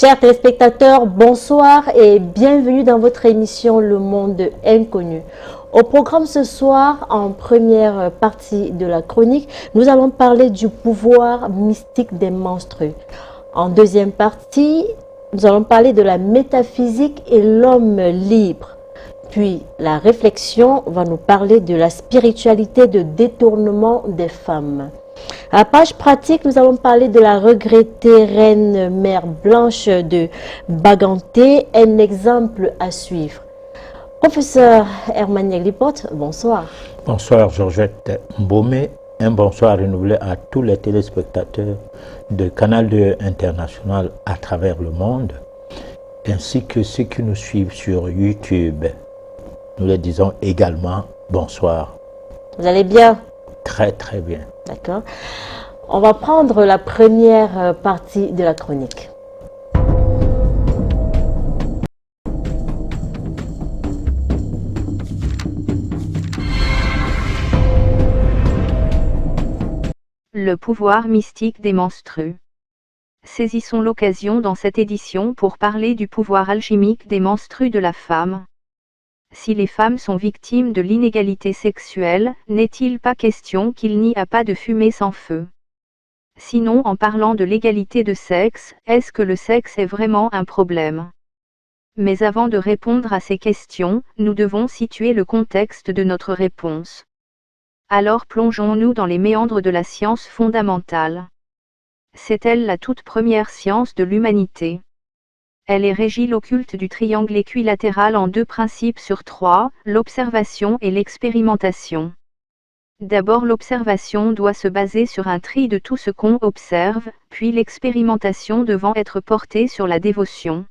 Chers téléspectateurs, bonsoir et bienvenue dans votre émission Le Monde Inconnu. Au programme ce soir, en première partie de la chronique, nous allons parler du pouvoir mystique des menstrues. En deuxième partie, nous allons parler de la métaphysique et l'homme libre. Puis la réflexion va nous parler de la spiritualité de détournement des femmes. À la page pratique, nous allons parler de la regrettée reine mère blanche de Baganté, un exemple à suivre. Professeur Herman Glipote, bonsoir. Bonsoir Georgette Mbomé, un bonsoir renouvelé à tous les téléspectateurs de Canal 2 International à travers le monde, ainsi que ceux qui nous suivent sur YouTube. Nous les disons également bonsoir. Vous allez bien? Très très bien. D'accord. On va prendre la première partie de la chronique. Le pouvoir mystique des menstrues. Saisissons l'occasion dans cette édition pour parler du pouvoir alchimique des menstrues de la femme. Si les femmes sont victimes de l'inégalité sexuelle, n'est-il pas question qu'il n'y a pas de fumée sans feu? Sinon, en parlant de l'égalité de sexe, est-ce que le sexe est vraiment un problème? Mais avant de répondre à ces questions, nous devons situer le contexte de notre réponse. Alors plongeons-nous dans les méandres de la science fondamentale. C'est-elle la toute première science de l'humanité? Elle est régie l'occulte du triangle équilatéral en deux principes sur trois, l'observation et l'expérimentation. D'abord l'observation doit se baser sur un tri de tout ce qu'on observe, puis l'expérimentation devant être portée sur la dévotion.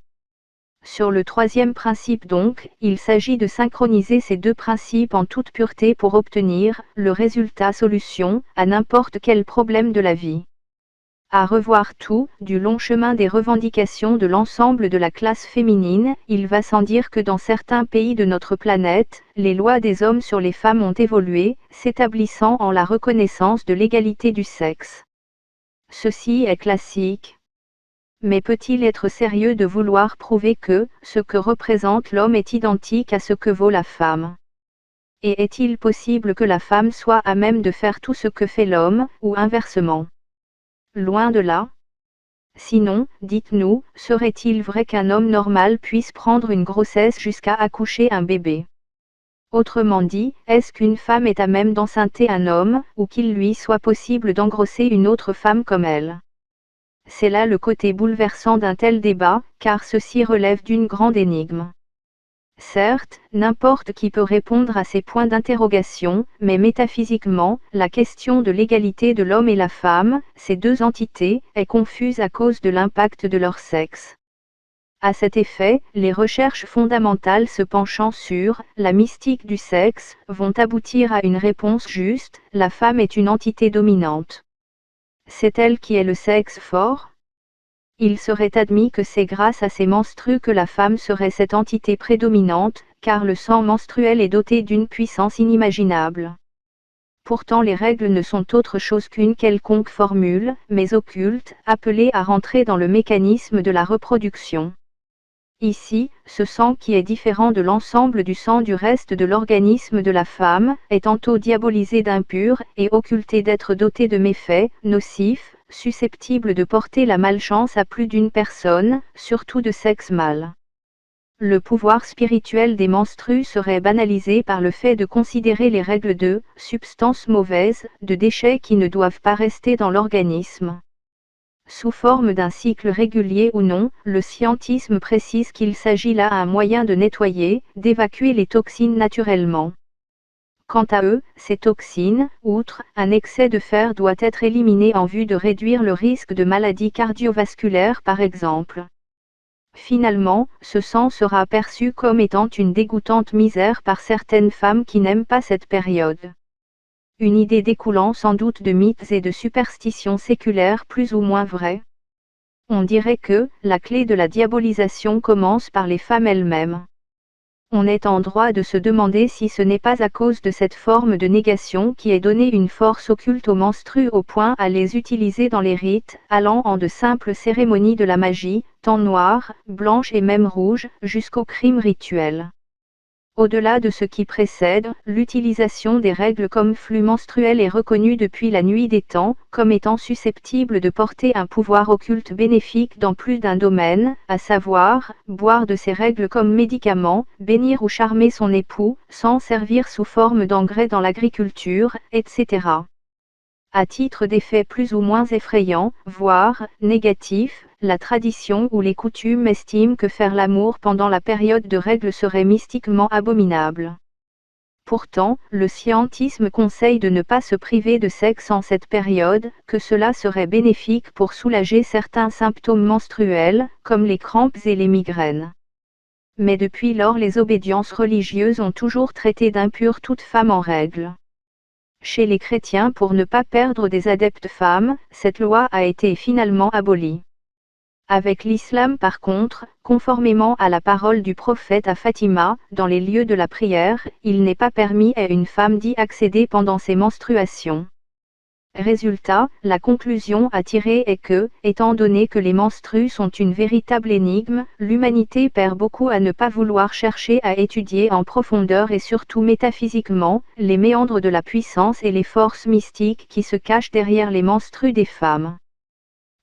Sur le troisième principe donc, il s'agit de synchroniser ces deux principes en toute pureté pour obtenir le résultat solution à n'importe quel problème de la vie. À revoir tout, du long chemin des revendications de l'ensemble de la classe féminine, il va sans dire que dans certains pays de notre planète, les lois des hommes sur les femmes ont évolué, s'établissant en la reconnaissance de l'égalité du sexe. Ceci est classique. Mais peut-il être sérieux de vouloir prouver que ce que représente l'homme est identique à ce que vaut la femme? Et est-il possible que la femme soit à même de faire tout ce que fait l'homme, ou inversement? Loin de là. Sinon, dites-nous, serait-il vrai qu'un homme normal puisse prendre une grossesse jusqu'à accoucher un bébé? Autrement dit, est-ce qu'une femme est à même d'enceinte un homme, ou qu'il lui soit possible d'engrosser une autre femme comme elle? C'est là le côté bouleversant d'un tel débat, car ceci relève d'une grande énigme. Certes, n'importe qui peut répondre à ces points d'interrogation, mais métaphysiquement, la question de l'égalité de l'homme et la femme, ces deux entités, est confuse à cause de l'impact de leur sexe. À cet effet, les recherches fondamentales se penchant sur la mystique du sexe vont aboutir à une réponse juste: la femme est une entité dominante. C'est elle qui est le sexe fort? Il serait admis que c'est grâce à ces menstrues que la femme serait cette entité prédominante, car le sang menstruel est doté d'une puissance inimaginable. Pourtant les règles ne sont autre chose qu'une quelconque formule, mais occulte, appelée à rentrer dans le mécanisme de la reproduction. Ici, ce sang qui est différent de l'ensemble du sang du reste de l'organisme de la femme, est tantôt diabolisé d'impur, et occulté d'être doté de méfaits, nocifs, susceptibles de porter la malchance à plus d'une personne, surtout de sexe mâle. Le pouvoir spirituel des menstrues serait banalisé par le fait de considérer les règles de substances mauvaises, de déchets qui ne doivent pas rester dans l'organisme. Sous forme d'un cycle régulier ou non, le scientisme précise qu'il s'agit là d'un moyen de nettoyer, d'évacuer les toxines naturellement. Quant à eux, ces toxines, outre un excès de fer, doit être éliminé en vue de réduire le risque de maladies cardiovasculaires par exemple. Finalement, ce sang sera perçu comme étant une dégoûtante misère par certaines femmes qui n'aiment pas cette période. Une idée découlant sans doute de mythes et de superstitions séculaires plus ou moins vraies. On dirait que la clé de la diabolisation commence par les femmes elles-mêmes. on est en droit de se demander si ce n'est pas à cause de cette forme de négation qui est donnée une force occulte aux menstrues au point à les utiliser dans les rites, allant en de simples cérémonies de la magie, tant noires, blanches et même rouges, jusqu'aux crimes rituels. Au-delà de ce qui précède, l'utilisation des règles comme flux menstruel est reconnue depuis la nuit des temps, comme étant susceptible de porter un pouvoir occulte bénéfique dans plus d'un domaine, à savoir, boire de ces règles comme médicament, bénir ou charmer son époux, s'en servir sous forme d'engrais dans l'agriculture, etc. À titre d'effet plus ou moins effrayant, voire négatif, la tradition ou les coutumes estiment que faire l'amour pendant la période de règles serait mystiquement abominable. Pourtant, le scientisme conseille de ne pas se priver de sexe en cette période, que cela serait bénéfique pour soulager certains symptômes menstruels, comme les crampes et les migraines. Mais depuis lors les obédiences religieuses ont toujours traité d'impure toute femme en règle. Chez les chrétiens, pour ne pas perdre des adeptes femmes, cette loi a été finalement abolie. Avec l'islam par contre, conformément à la parole du prophète à Fatima, dans les lieux de la prière, il n'est pas permis à une femme d'y accéder pendant ses menstruations. Résultat, la conclusion à tirer est que, étant donné que les menstrues sont une véritable énigme, l'humanité perd beaucoup à ne pas vouloir chercher à étudier en profondeur et surtout métaphysiquement, les méandres de la puissance et les forces mystiques qui se cachent derrière les menstrues des femmes.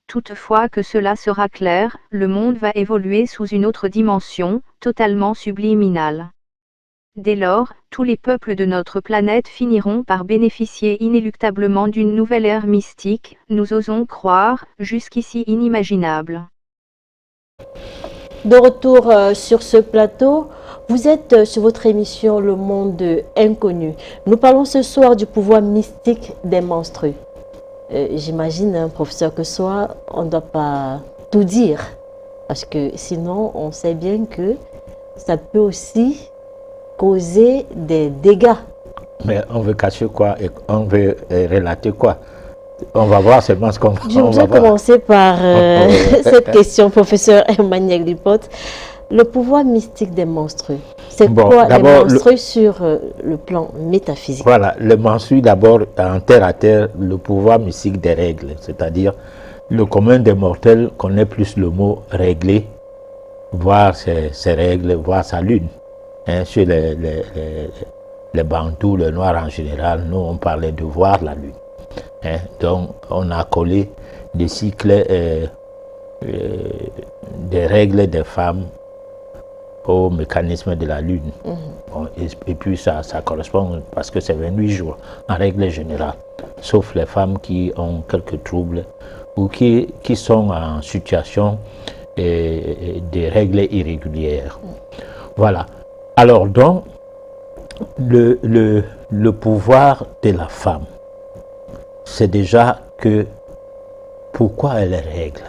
Toutefois que cela sera clair, le monde va évoluer sous une autre dimension, totalement subliminale. Dès lors, tous les peuples de notre planète finiront par bénéficier inéluctablement d'une nouvelle ère mystique, nous osons croire, jusqu'ici inimaginable. De retour sur ce plateau, vous êtes sur votre émission Le Monde Inconnu. Nous parlons ce soir du pouvoir mystique des menstrues. J'imagine, professeur, que soit on ne doit pas tout dire, parce que sinon on sait bien que ça peut aussi causer des dégâts. Mais on veut cacher quoi et on veut relater quoi? On va voir seulement ce qu'on va voir. Je voudrais commencer par cette question, professeur Emmanuel Lipote. Le pouvoir mystique des menstrues, c'est quoi les menstrues sur le plan métaphysique? Voilà, le menstru d'abord en terre à terre, le pouvoir mystique des règles, c'est-à-dire le commun des mortels connaît plus le mot régler, voir ses règles, voir sa lune. Hein, chez les Bantous, le noir en général, nous on parlait de voir la lune. Hein, donc on a collé des cycles des règles des femmes au mécanisme de la lune. Bon, et puis ça correspond parce que c'est 28 jours en règle générale, sauf les femmes qui ont quelques troubles ou qui sont en situation de règles irrégulières. Voilà. Alors donc, le pouvoir de la femme, c'est déjà que pourquoi elle règle.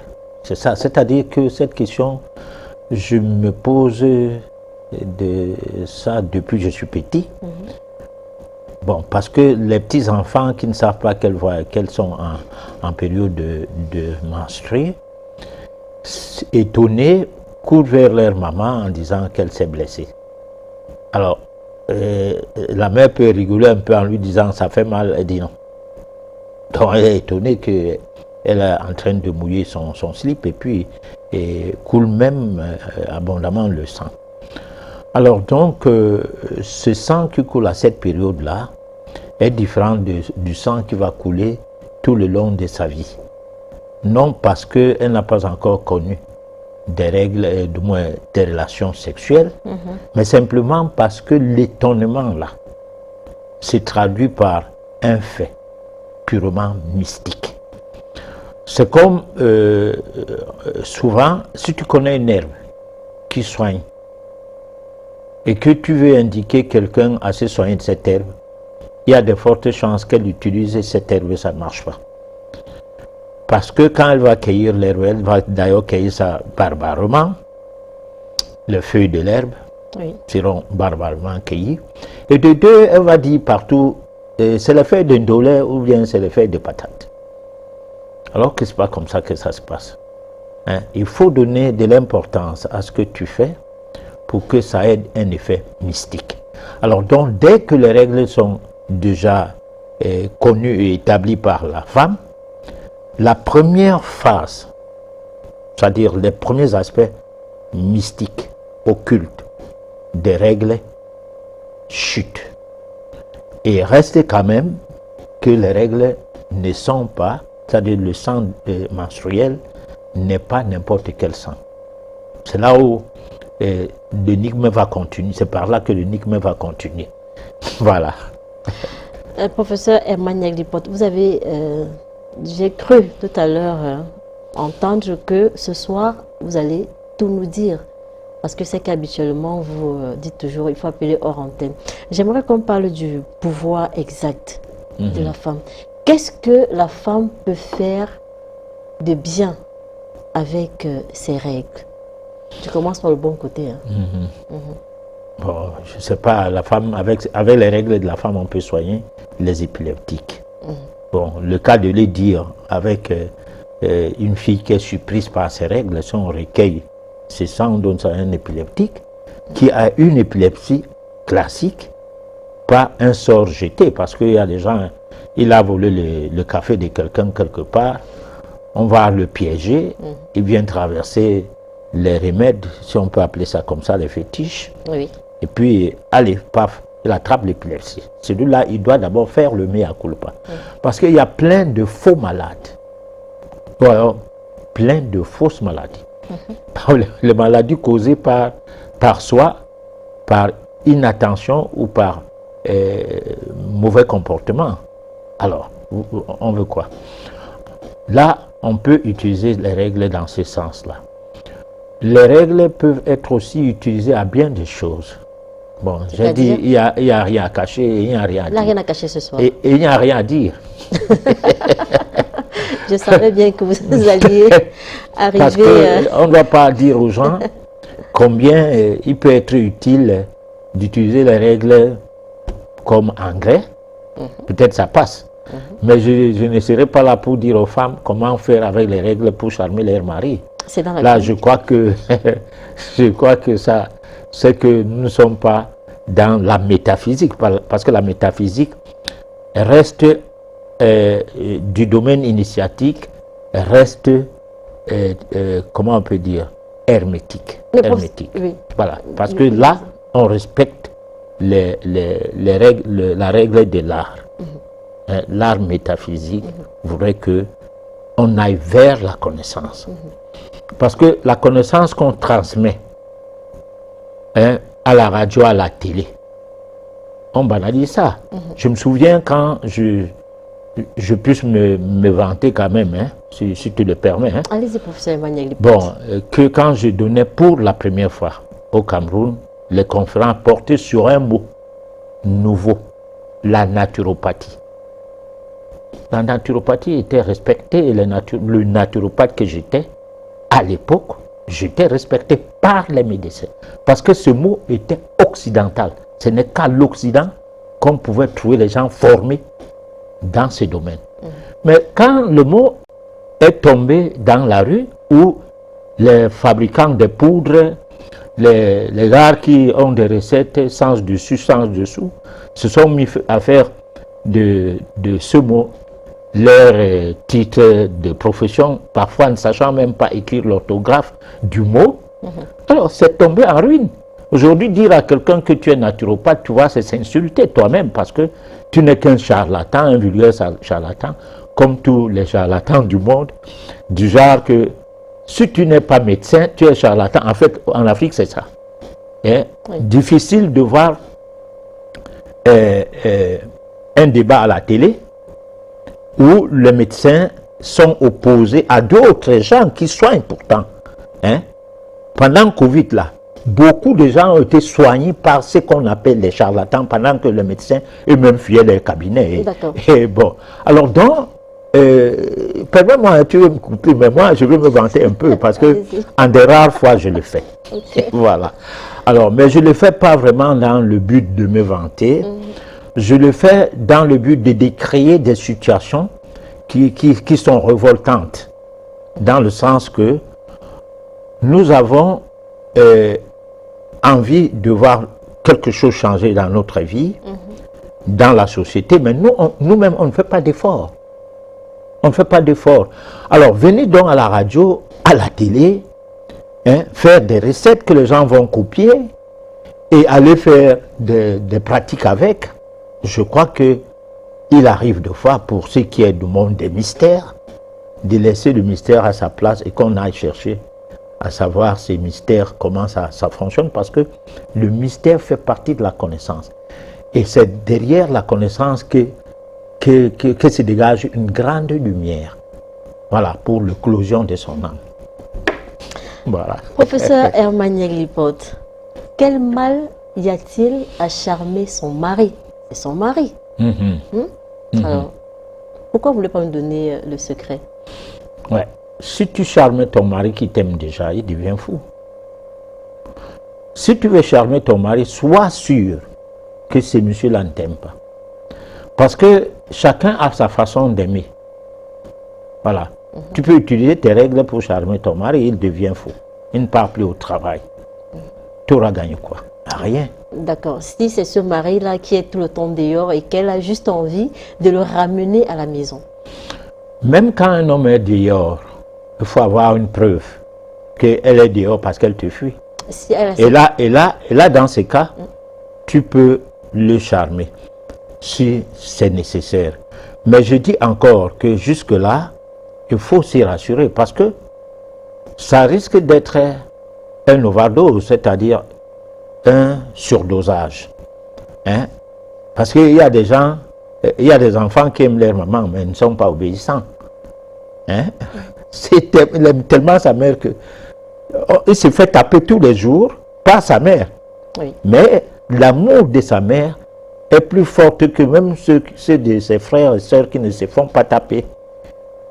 C'est ça, c'est-à-dire que cette question, je me pose de ça depuis que je suis petit. Bon, parce que les petits-enfants qui ne savent pas qu'elles sont en période de menstruer, étonnés, courent vers leur maman en disant qu'elle s'est blessée. Alors, la mère peut rigoler un peu en lui disant « ça fait mal », elle dit non. Donc elle est étonnée qu'elle est en train de mouiller son slip et puis coule même abondamment le sang. Alors donc, ce sang qui coule à cette période-là est différent du sang qui va couler tout le long de sa vie. Non parce qu'elle n'a pas encore connu des règles, du moins des relations sexuelles, mais simplement parce que l'étonnement là se traduit par un fait purement mystique. C'est comme souvent, si tu connais une herbe qui soigne et que tu veux indiquer quelqu'un à se soigner de cette herbe, il y a de fortes chances qu'elle utilise cette herbe et ça ne marche pas. Parce que quand elle va cueillir l'herbe, elle va d'ailleurs cueillir ça barbarément. Les feuilles de l'herbe seront barbarément cueillies. Et de deux, elle va dire partout, c'est les feuilles de ndolé ou bien c'est les feuilles de patate. Alors que ce n'est pas comme ça que ça se passe. Hein? Il faut donner de l'importance à ce que tu fais pour que ça ait un effet mystique. Alors donc, dès que les règles sont déjà connues et établies par la femme, la première phase, c'est-à-dire les premiers aspects mystiques, occultes des règles, chutent. Et reste quand même que les règles ne sont pas, c'est-à-dire le sang menstruel n'est pas n'importe quel sang. C'est là où l'énigme va continuer, c'est par là que l'énigme va continuer. Voilà. Professeur Herman Yaglipote, vous avez, j'ai cru tout à l'heure entendre que ce soir, vous allez tout nous dire. Parce que c'est qu'habituellement, vous dites toujours, il faut appeler hors antenne. J'aimerais qu'on parle du pouvoir exact de la femme. Qu'est-ce que la femme peut faire de bien avec ses règles? Tu commences par le bon côté. Hein. Bon, je ne sais pas, la femme, avec les règles de la femme, on peut soigner les épileptiques. Bon, le cas de les dire avec une fille qui est surprise par ses règles, si on recueille ce sang, on donne ça à un épileptique qui a une épilepsie classique, pas un sort jeté, parce qu'il y a des gens, il a volé le café de quelqu'un quelque part, on va le piéger, il vient traverser les remèdes, si on peut appeler ça comme ça, les fétiches, et puis, allez, paf, il attrape l'épilepsie. Celui-là, il doit d'abord faire le mea culpa, parce qu'il y a plein de faux malades, alors, plein de fausses maladies. Les maladies causées par soi, par inattention ou par mauvais comportement. Alors, on veut quoi? Là, on peut utiliser les règles dans ce sens-là. Les règles peuvent être aussi utilisées à bien des choses. Bon, j'ai dit, il n'y a rien à cacher, il n'y a rien à dire. Il n'y a rien à cacher ce soir. Et il n'y a rien à dire. Je savais bien que vous alliez arriver... Parce qu'on ne doit pas dire aux gens combien il peut être utile d'utiliser les règles comme engrais. Peut-être ça passe. Mais je ne serai pas là pour dire aux femmes comment faire avec les règles pour charmer leur mari. Là, je crois que ça, c'est que nous ne sommes pas dans la métaphysique, parce que la métaphysique reste du domaine initiatique, reste, comment on peut dire, hermétique. Oui. Voilà, parce que là, on respecte les règles, la règle de l'art. L'art métaphysique voudrait que on aille vers la connaissance. Parce que la connaissance qu'on transmet à la radio, à la télé, on banalise ça. Je me souviens quand je puisse me vanter quand même, si tu le permets. Allez-y, professeur Emmanuel. Bon, que quand je donnais pour la première fois au Cameroun, les conférences portaient sur un mot nouveau, la naturopathie. La naturopathie était respectée et le naturopathe que j'étais, à l'époque, j'étais respecté par les médecins. Parce que ce mot était occidental. Ce n'est qu'à l'Occident qu'on pouvait trouver les gens formés dans ce domaine. Mais quand le mot est tombé dans la rue, où les fabricants de poudre, les gars qui ont des recettes sans dessus, sans dessous, se sont mis à faire de ce mot leur titre de profession, parfois ne sachant même pas écrire l'orthographe du mot. Alors c'est tombé en ruine. Aujourd'hui, dire à quelqu'un que tu es naturopathe, tu vois, c'est s'insulter toi-même, parce que tu n'es qu'un charlatan, un vulgaire charlatan, comme tous les charlatans du monde, du genre que si tu n'es pas médecin, tu es charlatan. En fait, en Afrique, c'est ça. Difficile de voir un débat à la télé où les médecins sont opposés à d'autres gens qui soignent pourtant. Pendant le Covid, là, beaucoup de gens ont été soignés par ce qu'on appelle les charlatans, pendant que les médecins eux-mêmes fuyaient les cabinets. Et bon, alors donc, permets-moi, tu veux me couper, mais moi, je veux me vanter un peu, parce que en des rares fois, je le fais. Voilà. Alors, mais je ne le fais pas vraiment dans le but de me vanter. Je le fais dans le but de décrire des situations qui sont révoltantes, dans le sens que nous avons envie de voir quelque chose changer dans notre vie, dans la société, mais nous-mêmes, on ne fait pas d'efforts. On ne fait pas d'efforts. Alors, venez donc à la radio, à la télé, hein, faire des recettes que les gens vont copier et aller faire des pratiques avec. Je crois qu'il arrive de fois, pour ce qui est du monde des mystères, de laisser le mystère à sa place et qu'on aille chercher à savoir ces mystères, comment ça fonctionne, parce que le mystère fait partie de la connaissance. Et c'est derrière la connaissance que se dégage une grande lumière. Voilà, pour l'éclosion de son âme. Voilà. Professeur Hermaniel Lipote, quel mal y a-t-il à charmer son mari? C'est son mari. Alors, pourquoi vous ne voulez pas me donner le secret? Ouais. Si tu charmes ton mari qui t'aime déjà, il devient fou. Si tu veux charmer ton mari, sois sûr que ce monsieur-là ne t'aime pas. Parce que chacun a sa façon d'aimer. Voilà. Tu peux utiliser tes règles pour charmer ton mari, il devient fou. Il ne part plus au travail. Tu auras gagné quoi? Rien. D'accord. Si c'est ce mari-là qui est tout le temps dehors et qu'elle a juste envie de le ramener à la maison. Même quand un homme est dehors, il faut avoir une preuve qu'elle est dehors parce qu'elle te fuit. Si elle et là, dans ces cas, tu peux le charmer si c'est nécessaire. Mais je dis encore que jusque-là, il faut s'y rassurer parce que ça risque d'être un overdose, c'est-à-dire un surdosage. Hein? Parce qu'il y a des gens, il y a des enfants qui aiment leur maman, mais ne sont pas obéissants. Hein? Il aime tellement sa mère que il se fait taper tous les jours par sa mère. Oui. Mais l'amour de sa mère est plus fort que même ceux de ses frères et sœurs qui ne se font pas taper.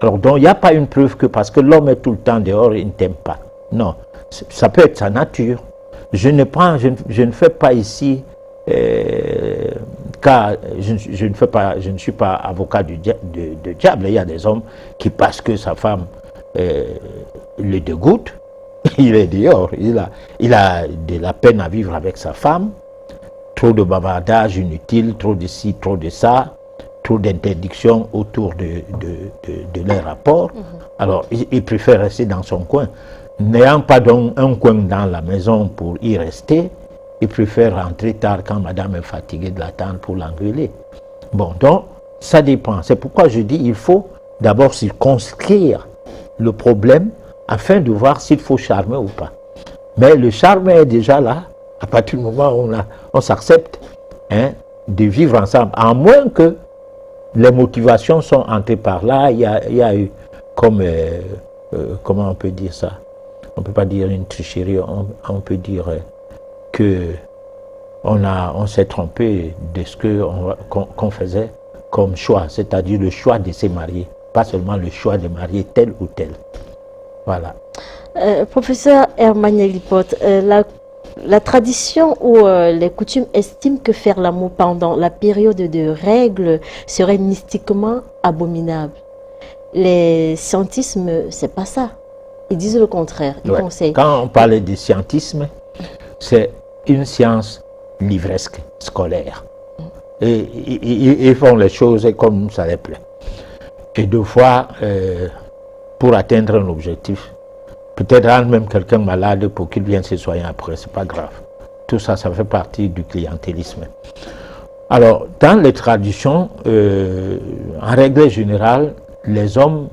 Alors donc il n'y a pas une preuve que parce que l'homme est tout le temps dehors, il ne t'aime pas. Non, ça peut être sa nature. Je ne fais pas ici, car je ne suis pas avocat de diable. Il y a des hommes qui, parce que sa femme le dégoûte, il est dehors. Il a de la peine à vivre avec sa femme. Trop de bavardage inutile, trop de ci, trop de ça, trop d'interdictions autour de leurs rapports. Alors, il préfère rester dans son coin. N'ayant pas donc un coin dans la maison pour y rester, il préfère rentrer tard quand madame est fatiguée de l'attendre pour l'engueuler. Bon, donc, ça dépend. C'est pourquoi je dis qu'il faut d'abord circonscrire le problème afin de voir s'il faut charmer ou pas. Mais le charme est déjà là, à partir du moment où on s'accepte de vivre ensemble, à moins que les motivations sont entrées par là. Il y a eu comme, comment on peut dire ça? On ne peut pas dire une tricherie, on peut dire que on s'est trompé de ce qu'on faisait comme choix, c'est-à-dire le choix de se marier, pas seulement le choix de marier tel ou tel. Voilà. Professeur Hermaniel Lipote, la tradition ou les coutumes estiment que faire l'amour pendant la période de règles serait mystiquement abominable. Les scientismes, c'est pas ça. Ils disent le contraire. Ils conseillent. Quand on parle de scientisme, c'est une science livresque, scolaire. Et ils font les choses comme ça les plaît. Et deux fois, pour atteindre un objectif, peut-être rendre même quelqu'un malade pour qu'il vienne se soigner après, c'est pas grave. Tout ça, ça fait partie du clientélisme. Alors, dans les traditions, en règle générale, les hommes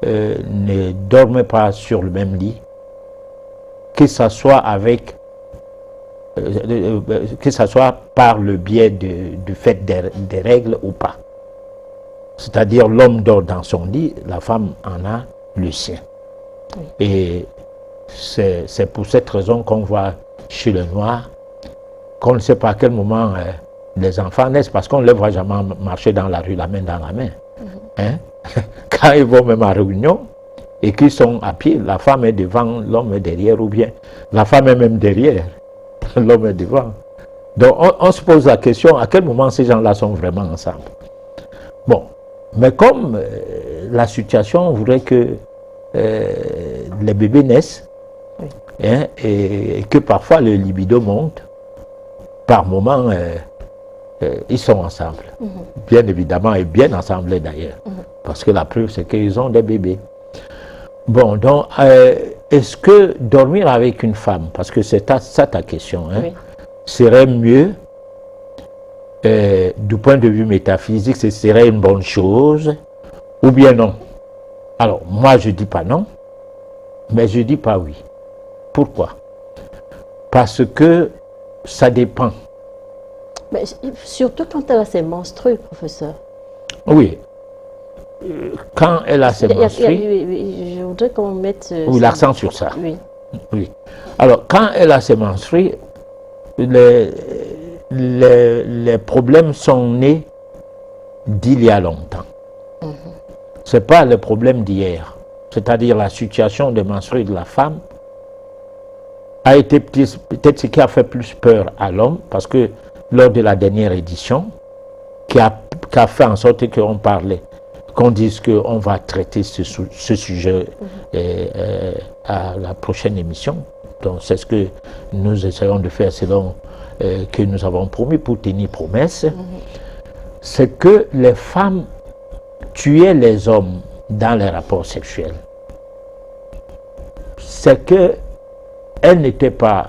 ne dorment pas sur le même lit, que ce soit avec, que ce soit par le biais du fait des règles ou pas. C'est-à-dire l'homme dort dans son lit, la femme en a le sien. Et c'est pour cette raison qu'on voit chez les Noirs qu'on ne sait pas à quel moment les enfants naissent, parce qu'on ne les voit jamais marcher dans la rue la main dans la main. Hein? Quand ils vont même à réunion et qu'ils sont à pied, la femme est devant, l'homme est derrière, ou bien la femme est même derrière, l'homme est devant. Donc on se pose la question, à quel moment ces gens-là sont vraiment ensemble? Bon, mais comme la situation voudrait que les bébés naissent, hein, et que parfois le libido monte, par moments, ils sont ensemble. Bien évidemment, et bien ensemble d'ailleurs. Parce que la preuve, c'est qu'ils ont des bébés. Bon, donc, est-ce que dormir avec une femme, parce que c'est ça ta question, hein, oui, serait mieux, du point de vue métaphysique, ce serait une bonne chose, ou bien non? Alors, moi, je ne dis pas non, mais je ne dis pas oui. Pourquoi? Parce que ça dépend. Mais surtout quand elle a ses menstrues, professeur. Oui. Quand elle a ses menstrues... Je voudrais qu'on mette... oui, l'accent sur ça. Oui. Oui. Alors, quand elle a ses menstrues, les problèmes sont nés d'il y a longtemps. Ce n'est pas le problème d'hier. C'est-à-dire la situation de menstrues de la femme a été peut-être ce qui a fait plus peur à l'homme, parce que lors de la dernière édition, qui a fait en sorte qu'on parlait, qu'on dise qu'on va traiter ce sujet à la prochaine émission. Donc c'est ce que nous essayons de faire selon que nous avons promis pour tenir promesse. C'est que les femmes tuaient les hommes dans les rapports sexuels. C'est qu'elles n'étaient pas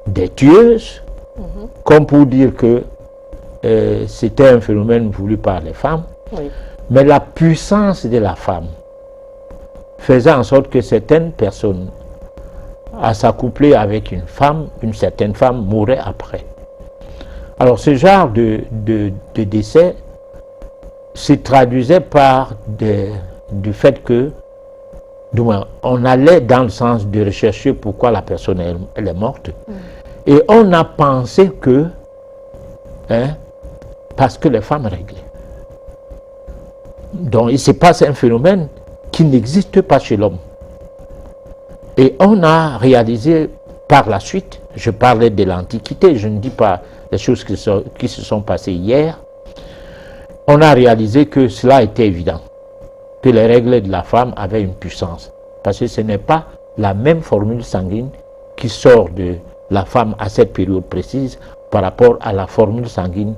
des tueuses, comme pour dire que c'était un phénomène voulu par les femmes, oui, mais la puissance de la femme faisait en sorte que certaines personnes, à s'accoupler avec une certaine femme, mouraient après. Alors ce genre de décès se traduisait par du fait que, du moins, on allait dans le sens de rechercher pourquoi la personne elle est morte, et on a pensé que, hein, parce que les femmes réglaient. Donc il se passe un phénomène qui n'existe pas chez l'homme. Et on a réalisé par la suite, je parlais de l'Antiquité, je ne dis pas les choses qui se sont passées hier, on a réalisé que cela était évident, que les règles de la femme avaient une puissance. Parce que ce n'est pas la même formule sanguine qui sort de la femme à cette période précise par rapport à la formule sanguine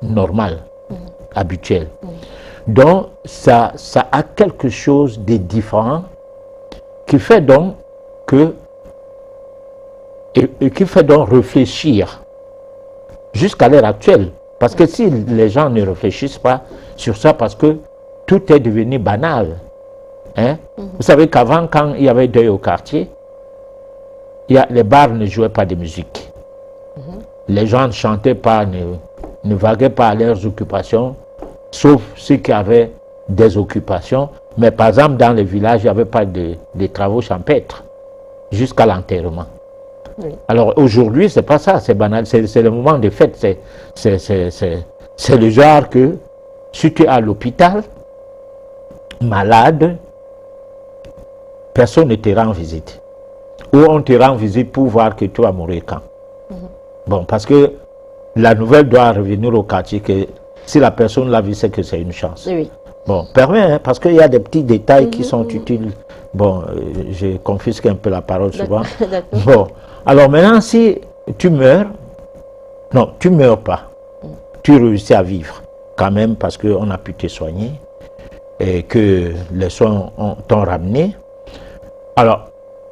normale, habituelle. Donc, ça a quelque chose de différent qui fait donc réfléchir jusqu'à l'heure actuelle. Parce que si les gens ne réfléchissent pas sur ça, parce que tout est devenu banal. Hein? Vous savez qu'avant, quand il y avait deuil au quartier, les bars ne jouaient pas de musique. Les gens ne chantaient pas, ne vaguaient pas à leurs occupations, sauf ceux qui avaient des occupations. Mais par exemple, dans les villages, il n'y avait pas de travaux champêtres jusqu'à l'enterrement. Oui. Alors aujourd'hui, c'est pas ça, c'est banal, c'est le moment de fête. C'est le genre que si tu es à l'hôpital, malade, personne ne te rend visite. Ou on te rend visite pour voir que tu vas mourir quand. Bon, parce que la nouvelle doit revenir au quartier que si la personne l'a vu, c'est que c'est une chance. Oui. Bon, permet, hein, parce qu'il y a des petits détails qui sont utiles. Bon, je confisque un peu la parole souvent. Bon, alors maintenant, si tu meurs, non, tu ne meurs pas. Tu réussis à vivre quand même parce qu'on a pu te soigner et que les soins t'ont ramené. Alors,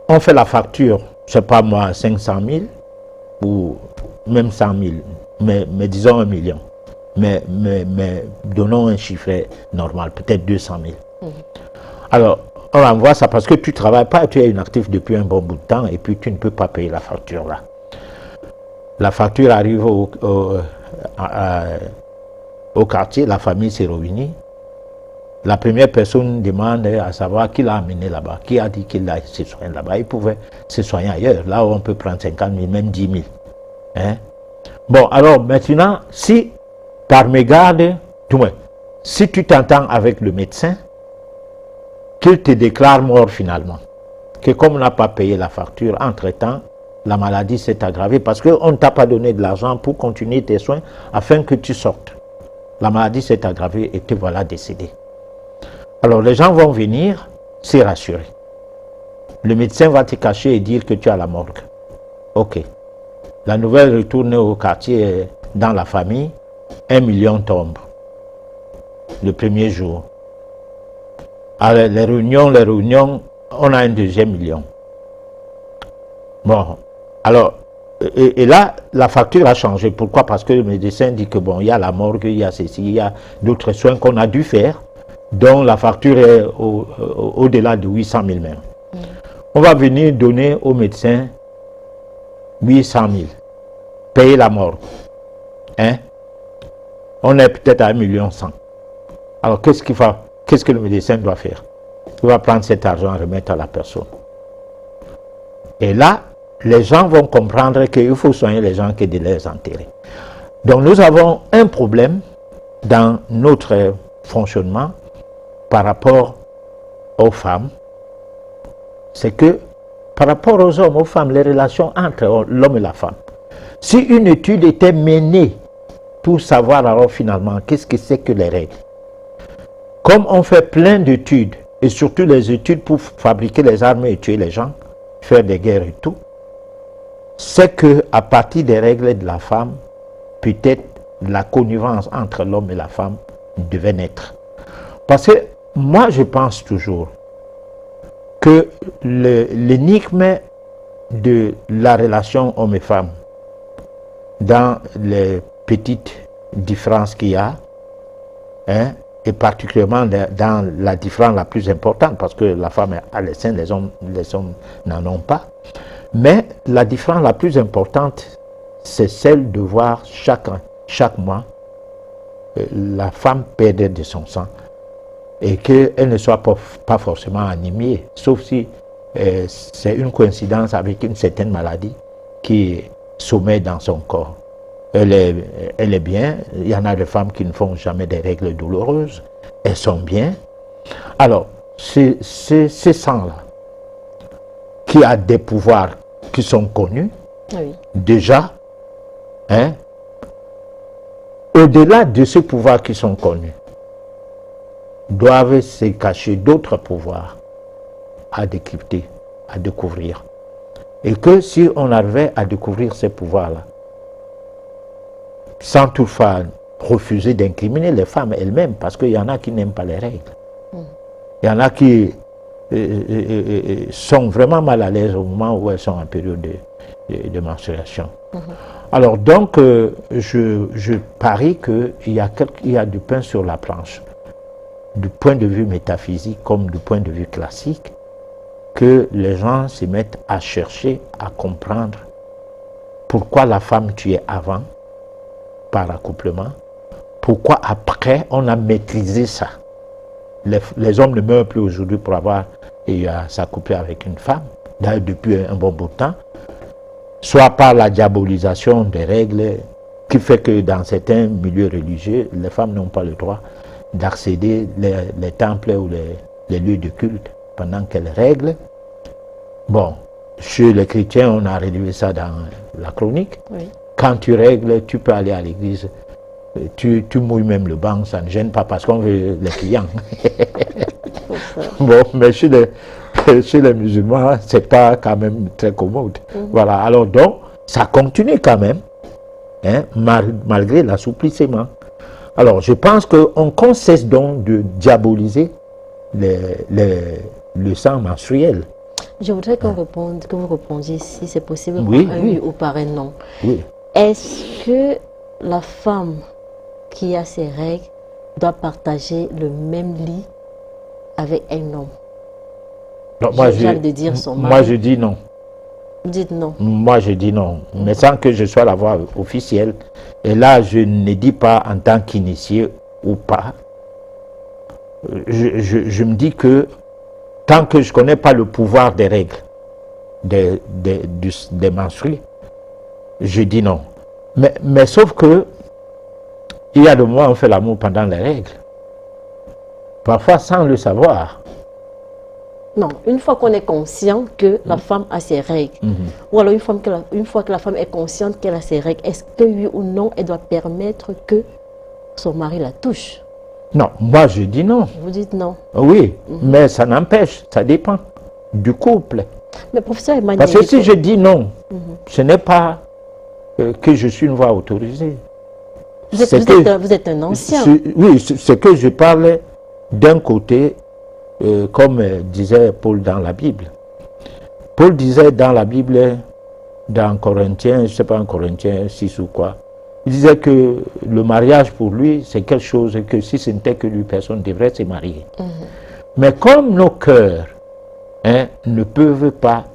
on fait la facture, je ne sais pas moi, 500 000 ou même 100 000, mais disons 1 million. Mais donnons un chiffre normal, peut-être 200 000. Alors, on envoie ça parce que tu ne travailles pas, tu es inactif depuis un bon bout de temps et puis tu ne peux pas payer la facture là. La facture arrive au quartier, la famille s'est réunie. La première personne demande à savoir qui l'a amené là-bas, qui a dit qu'il a se soigné là-bas. Il pouvait se soigner ailleurs, là où on peut prendre 50 000, même 10 000. Hein? Bon, alors maintenant, si par mégarde, du moins, si tu t'entends avec le médecin, qu'il te déclare mort finalement, que comme on n'a pas payé la facture, entre-temps, la maladie s'est aggravée parce qu'on ne t'a pas donné de l'argent pour continuer tes soins afin que tu sortes. La maladie s'est aggravée et te voilà décédé. Alors les gens vont venir se rassurer. Le médecin va te cacher et dire que tu as la morgue. Ok. La nouvelle retourne au quartier, dans la famille, 1 million tombe. Le premier jour. Alors, les réunions, on a un deuxième million. Bon, alors, et là, la facture a changé. Pourquoi? Parce que le médecin dit que bon, il y a la morgue, il y a ceci, il y a d'autres soins qu'on a dû faire, dont la facture est au-delà de 800 000 même. On va venir donner au médecin 800 000, payer la morgue. Hein? On est peut-être à 1 million 100. Alors, qu'est-ce que le médecin doit faire? Il va prendre cet argent et remettre à la personne. Et là, les gens vont comprendre qu'il faut soigner les gens que de les enterrer. Donc nous avons un problème dans notre fonctionnement par rapport aux femmes. C'est que par rapport aux hommes, aux femmes, les relations entre l'homme et la femme. Si une étude était menée pour savoir alors finalement qu'est-ce que c'est que les règles, comme on fait plein d'études, et surtout les études pour fabriquer les armes et tuer les gens, faire des guerres et tout, c'est qu'à partir des règles de la femme, peut-être la connivence entre l'homme et la femme devait naître. Parce que moi, je pense toujours que l'énigme de la relation homme et femme, dans les petites différences qu'il y a, hein, et particulièrement dans la différence la plus importante, parce que la femme a les seins, les hommes n'en ont pas. Mais la différence la plus importante, c'est celle de voir chaque mois la femme perdre de son sang et qu'elle ne soit pas forcément anémiée, sauf si c'est une coïncidence avec une certaine maladie qui sommeille dans son corps. Elle est bien. Il y en a des femmes qui ne font jamais des règles douloureuses. Elles sont bien. Alors, ces sangs-là, qui a des pouvoirs qui sont connus, oui. Déjà, hein, au-delà de ces pouvoirs qui sont connus, doivent se cacher d'autres pouvoirs à décrypter, à découvrir. Et que si on arrivait à découvrir ces pouvoirs-là, sans toutefois refuser d'incriminer les femmes elles-mêmes, parce qu'il y en a qui n'aiment pas les règles. Il y en a qui sont vraiment mal à l'aise au moment où elles sont en période de menstruation. Alors donc, je parie qu'il y a du pain sur la planche, du point de vue métaphysique comme du point de vue classique, que les gens se mettent à chercher, à comprendre pourquoi la femme tuait avant, par accouplement, pourquoi après on a maîtrisé ça. Les hommes ne meurent plus aujourd'hui pour avoir s'accoupler avec une femme, d'ailleurs depuis un bon bout de temps, soit par la diabolisation des règles, qui fait que dans certains milieux religieux, les femmes n'ont pas le droit d'accéder les temples ou les lieux de culte pendant qu'elles règlent. Bon, chez les chrétiens, on a réduit ça dans la chronique. Oui. Quand tu règles, tu peux aller à l'église, tu mouilles même le banc, ça ne gêne pas parce qu'on veut les clients. Bon, mais chez les musulmans, c'est pas quand même très commode. Voilà, alors donc, ça continue quand même, hein, malgré l'assouplissement. Alors, je pense qu'on cesse donc de diaboliser le sang menstruel. Je voudrais que vous répondiez, si c'est possible, oui, par un oui ou par un non. Oui. Est-ce que la femme qui a ses règles doit partager le même lit avec un homme? Non, moi, je dis non. Vous dites non? Moi, je dis non, mais sans que je sois la voix officielle. Et là, je ne dis pas en tant qu'initié ou pas. Je me dis que tant que je ne connais pas le pouvoir des règles, des menstrues, je dis non. Mais sauf que il y a des moments où on fait l'amour pendant les règles. Parfois sans le savoir. Non, une fois qu'on est conscient que la femme a ses règles, ou alors une fois que la femme est consciente qu'elle a ses règles, est-ce que oui ou non, elle doit permettre que son mari la touche? Non, moi je dis non. Vous dites non? Oui, mais ça n'empêche, ça dépend. du couple. Mais professeur Emmanuel... Parce que si je dis non, ce n'est pas que je suis une voix autorisée. Vous êtes un ancien. Oui, c'est que je parle d'un côté, comme disait Paul dans la Bible. Paul disait dans la Bible, dans Corinthiens, je ne sais pas en Corinthiens 6 ou quoi, il disait que le mariage pour lui, c'est quelque chose que si ce n'était que lui, personne devrait se marier. Mais comme nos cœurs ne peuvent pas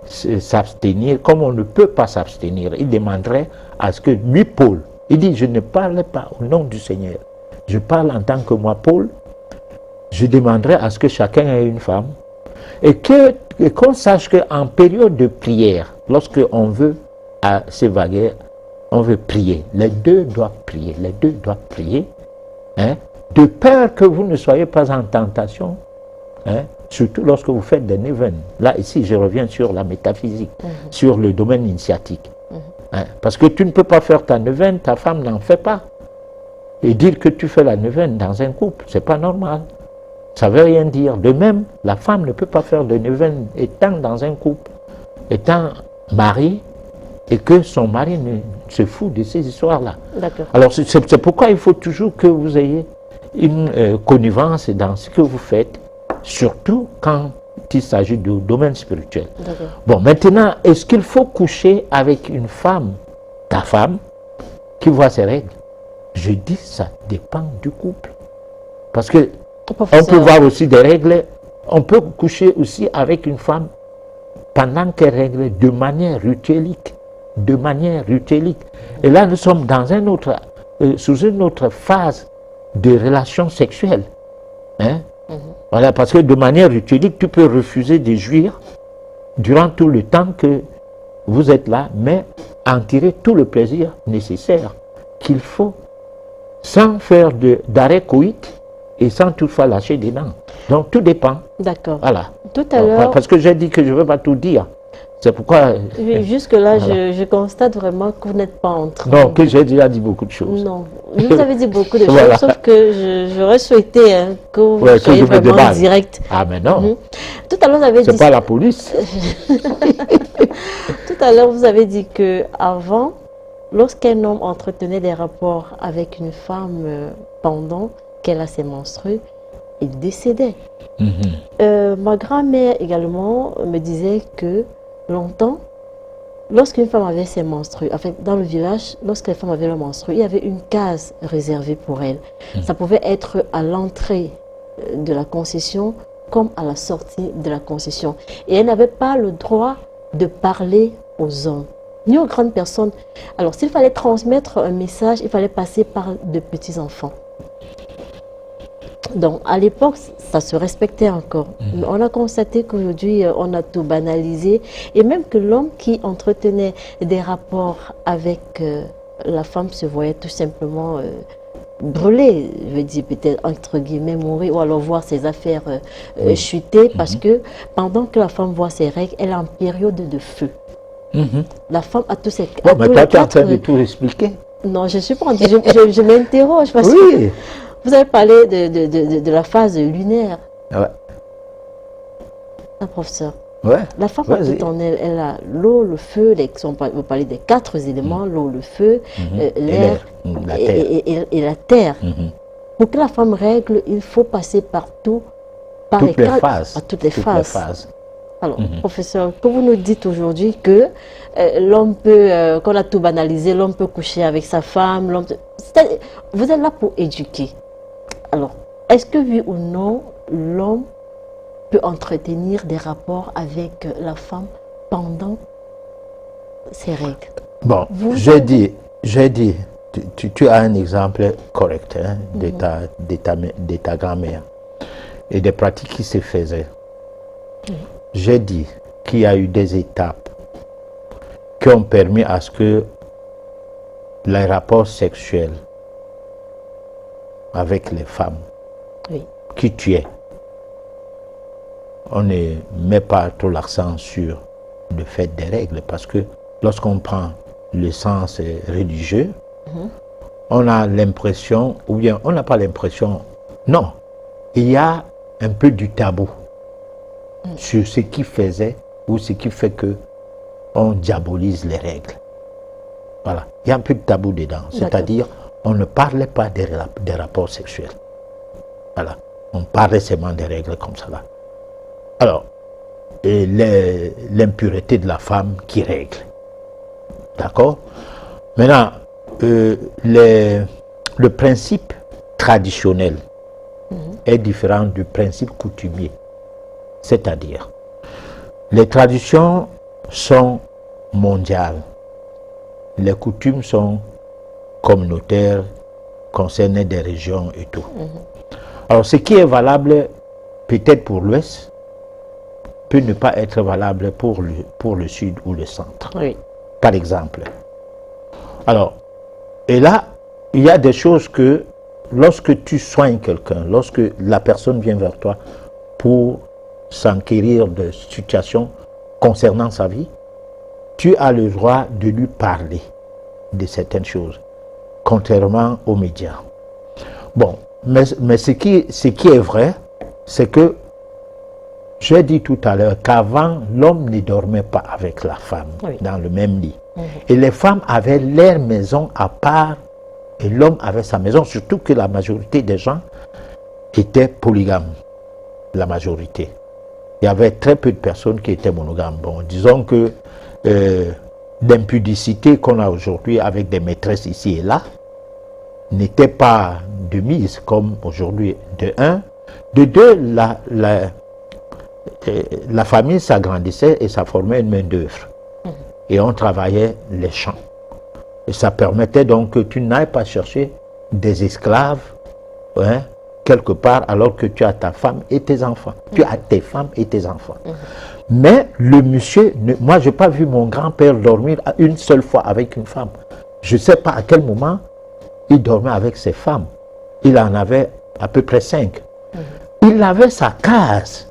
s'abstenir, comme on ne peut pas s'abstenir, il demanderait à ce que lui, Paul, il dit, je ne parle pas au nom du Seigneur, je parle en tant que moi, Paul, je demanderai à ce que chacun ait une femme, et qu'on sache qu'en période de prière, lorsqu'on veut s'évaguer, on veut prier, les deux doivent prier, de peur que vous ne soyez pas en tentation, surtout lorsque vous faites des neuvaines. Là, ici, je reviens sur la métaphysique, sur le domaine initiatique. Parce que tu ne peux pas faire ta neuvaine, ta femme n'en fait pas. Et dire que tu fais la neuvaine dans un couple, c'est pas normal. Ça ne veut rien dire. De même, la femme ne peut pas faire de neuvaine étant dans un couple, étant mariée, et que son mari se fout de ces histoires-là. Alors, c'est pourquoi il faut toujours que vous ayez une connivence dans ce que vous faites, surtout quand il s'agit du domaine spirituel. Bon, maintenant, est-ce qu'il faut coucher avec une femme, ta femme, qui voit ses règles? Je dis, ça dépend du couple. Parce que on peut voir aussi des règles, on peut coucher aussi avec une femme pendant qu'elle règle de manière rituelique. Et là, nous sommes dans sous une autre phase de relation sexuelle. Voilà, parce que de manière rituelique, tu peux refuser de jouir durant tout le temps que vous êtes là, mais en tirer tout le plaisir nécessaire qu'il faut, sans faire d'arrêt coït et sans toutefois lâcher des dents. Donc tout dépend. D'accord. Voilà. Tout à l'heure... Parce que j'ai dit que je ne veux pas tout dire. C'est pourquoi... Jusque-là, voilà. je constate vraiment que vous n'êtes pas en train... Non, que j'ai déjà dit beaucoup de choses. Non, vous avez dit beaucoup de choses, sauf que j'aurais souhaité que vous soyez vraiment direct. Ah, mais non. Tout à l'heure, vous avez dit... C'est pas la police. Tout à l'heure, vous avez dit qu'avant, lorsqu'un homme entretenait des rapports avec une femme pendant qu'elle a ses menstrues, il décédait. Ma grand-mère également me disait que longtemps, lorsqu'une femme avait ses menstrues, en fait, dans le village, lorsque les femmes avaient leurs menstrues, il y avait une case réservée pour elles. Ça pouvait être à l'entrée de la concession comme à la sortie de la concession. Et elles n'avaient pas le droit de parler aux hommes, ni aux grandes personnes. Alors, s'il fallait transmettre un message, il fallait passer par de petits enfants. Donc, à l'époque, ça se respectait encore. Mais on a constaté qu'aujourd'hui, on a tout banalisé. Et même que l'homme qui entretenait des rapports avec la femme se voyait tout simplement brûler, je veux dire peut-être entre guillemets mourir, ou alors voir ses affaires chuter, parce que pendant que la femme voit ses règles, elle est en période de feu. La femme a tous ses... Bon, mais toi, tu es en train de tout expliquer. Non, je ne suis pas en train de... Je m'interroge parce que... Vous avez parlé de la phase lunaire. Ouais. Professeur. Ouais. La femme a tout en elle. Elle a l'eau, le feu, vous parlez des 4 éléments, l'eau, le feu, l'air et la terre. Pour que la femme règle, il faut passer par toutes les phases. Toutes les phases. Alors, professeur, que vous nous dites aujourd'hui que l'homme peut, qu'on a tout banalisé, l'homme peut coucher avec sa femme, vous êtes là pour éduquer. Alors, est-ce que oui ou non, l'homme peut entretenir des rapports avec la femme pendant ses règles? Bon, j'ai dit, tu as un exemple correct de ta grand-mère et des pratiques qui se faisaient. J'ai dit qu'il y a eu des étapes qui ont permis à ce que les rapports sexuels avec les femmes qui tuaient, on ne met pas trop l'accent sur le fait des règles, parce que lorsqu'on prend le sens religieux, on a l'impression, ou bien on n'a pas l'impression, non, il y a un peu du tabou. sur ce qui faisait ou ce qui fait que on diabolise les règles. Voilà, il y a un peu de tabou dedans, c'est-à-dire on ne parlait pas des rapports sexuels. Voilà, on parlait seulement des règles comme ça là. Alors, l'impureté de la femme qui règle. D'accord? Maintenant, le principe traditionnel est différent du principe coutumier. C'est-à-dire, les traditions sont mondiales. Les coutumes sont communautaires, concernent des régions et tout. Alors, ce qui est valable peut-être pour l'Ouest, peut ne pas être valable pour le Sud ou le Centre. Oui. Par exemple. Alors, et là, il y a des choses que, lorsque tu soignes quelqu'un, lorsque la personne vient vers toi pour s'enquérir de situations concernant sa vie, tu as le droit de lui parler de certaines choses, contrairement aux médias. Bon, mais ce qui est vrai, c'est que j'ai dit tout à l'heure qu'avant, l'homme ne dormait pas avec la femme dans le même lit. Et les femmes avaient leur maison à part et l'homme avait sa maison, surtout que la majorité des gens étaient polygames. La majorité. Il y avait très peu de personnes qui étaient monogames. Bon, disons que l'impudicité qu'on a aujourd'hui avec des maîtresses ici et là n'était pas de mise comme aujourd'hui, de un. De deux, la famille s'agrandissait et ça formait une main-d'œuvre. Et on travaillait les champs. Et ça permettait donc que tu n'ailles pas chercher des esclaves quelque part alors que tu as ta femme et tes enfants. Tu as tes femmes et tes enfants. Mais le monsieur, moi je n'ai pas vu mon grand-père dormir une seule fois avec une femme. Je ne sais pas à quel moment il dormait avec ses femmes. Il en avait à peu près 5. Il avait sa case.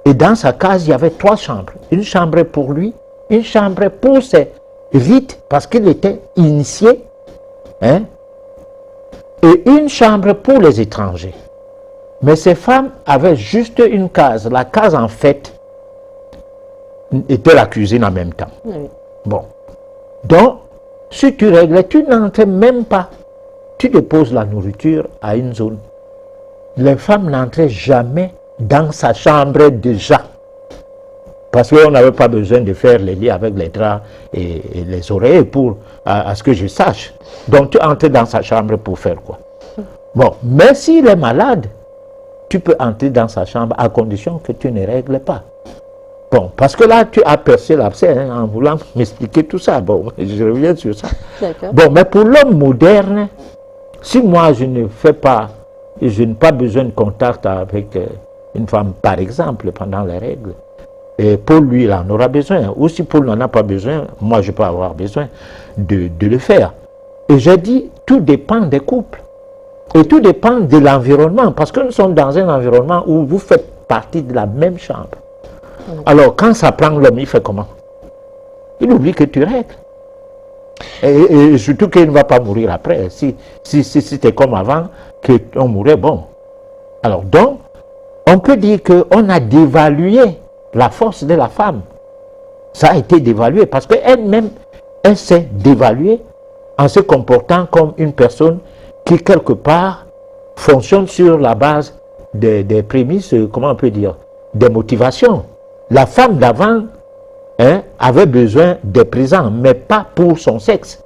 Et dans sa case, il y avait 3 chambres. Une chambre pour lui, une chambre pour ses rites, parce qu'il était initié, et une chambre pour les étrangers. Mais ces femmes avaient juste une case. La case, en fait, était la cuisine en même temps. Bon. Donc, si tu règles, tu n'entres même pas. Tu déposes la nourriture à une zone. Les femmes n'entraient jamais dans sa chambre déjà. Parce qu'on n'avait pas besoin de faire les lits avec les draps et les oreillers pour, à ce que je sache. Donc tu entres dans sa chambre pour faire quoi? Bon, mais s'il est malade, tu peux entrer dans sa chambre à condition que tu ne règles pas. Bon, parce que là, tu as percé l'abcès en voulant m'expliquer tout ça. Bon, je reviens sur ça. Bon, mais pour l'homme moderne, si moi je ne fais pas, je n'ai pas besoin de contact avec une femme, par exemple, pendant les règles, et Paul, lui, il en aura besoin. Ou si Paul n'en a pas besoin, moi, je peux avoir besoin de le faire. Et j'ai dit, tout dépend des couples. Et tout dépend de l'environnement. Parce que nous sommes dans un environnement où vous faites partie de la même chambre. Alors, quand ça prend l'homme, il fait comment? Il oublie que tu règles. Et surtout qu'il ne va pas mourir après. Si c'était comme avant, qu'on mourait, bon. Alors, donc, on peut dire qu'on a dévalué la force de la femme. Ça a été dévalué parce qu'elle-même, elle s'est dévaluée en se comportant comme une personne qui, quelque part, fonctionne sur la base des prémices, comment on peut dire, des motivations. La femme d'avant avait besoin des présents, mais pas pour son sexe.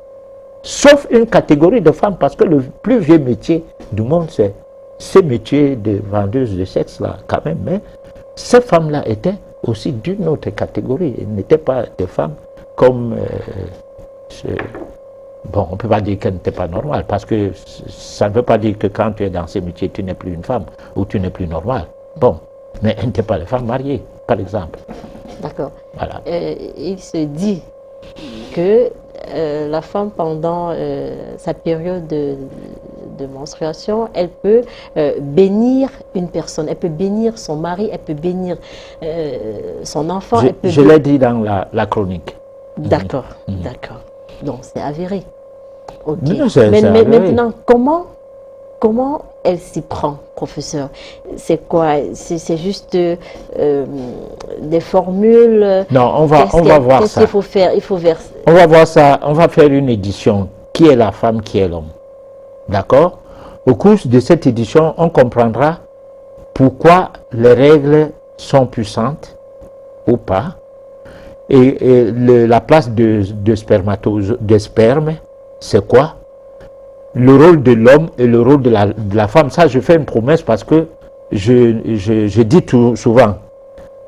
Sauf une catégorie de femmes, parce que le plus vieux métier du monde, c'est ce métier de vendeuse de sexe, là, quand même. Mais ces femmes-là étaient aussi d'une autre catégorie. Elles n'étaient pas des femmes comme... bon, on ne peut pas dire qu'elles n'étaient pas normales, parce que ça ne veut pas dire que quand tu es dans ces métiers, tu n'es plus une femme, ou tu n'es plus normale. Bon, mais elles n'étaient pas des femmes mariées, par exemple. D'accord. Voilà. Il se dit que la femme, pendant sa période de menstruation, elle peut bénir une personne, elle peut bénir son mari, elle peut bénir son enfant. Je l'ai dit dans la chronique. D'accord, d'accord. Donc c'est avéré. Ok. Non, mais avéré. Maintenant, comment comment elle s'y prend, professeur? C'est quoi? C'est juste des formules? Non, on va voir Qu'est-ce ça. qu'il faut faire? Il faut verser. On va voir ça, on va faire une édition. Qui est la femme, qui est l'homme? D'accord? Au cours de cette édition, on comprendra pourquoi les règles sont puissantes ou pas. Et la place de sperme, c'est quoi? Le rôle de l'homme et le rôle de la femme. Ça, je fais une promesse parce que je dis souvent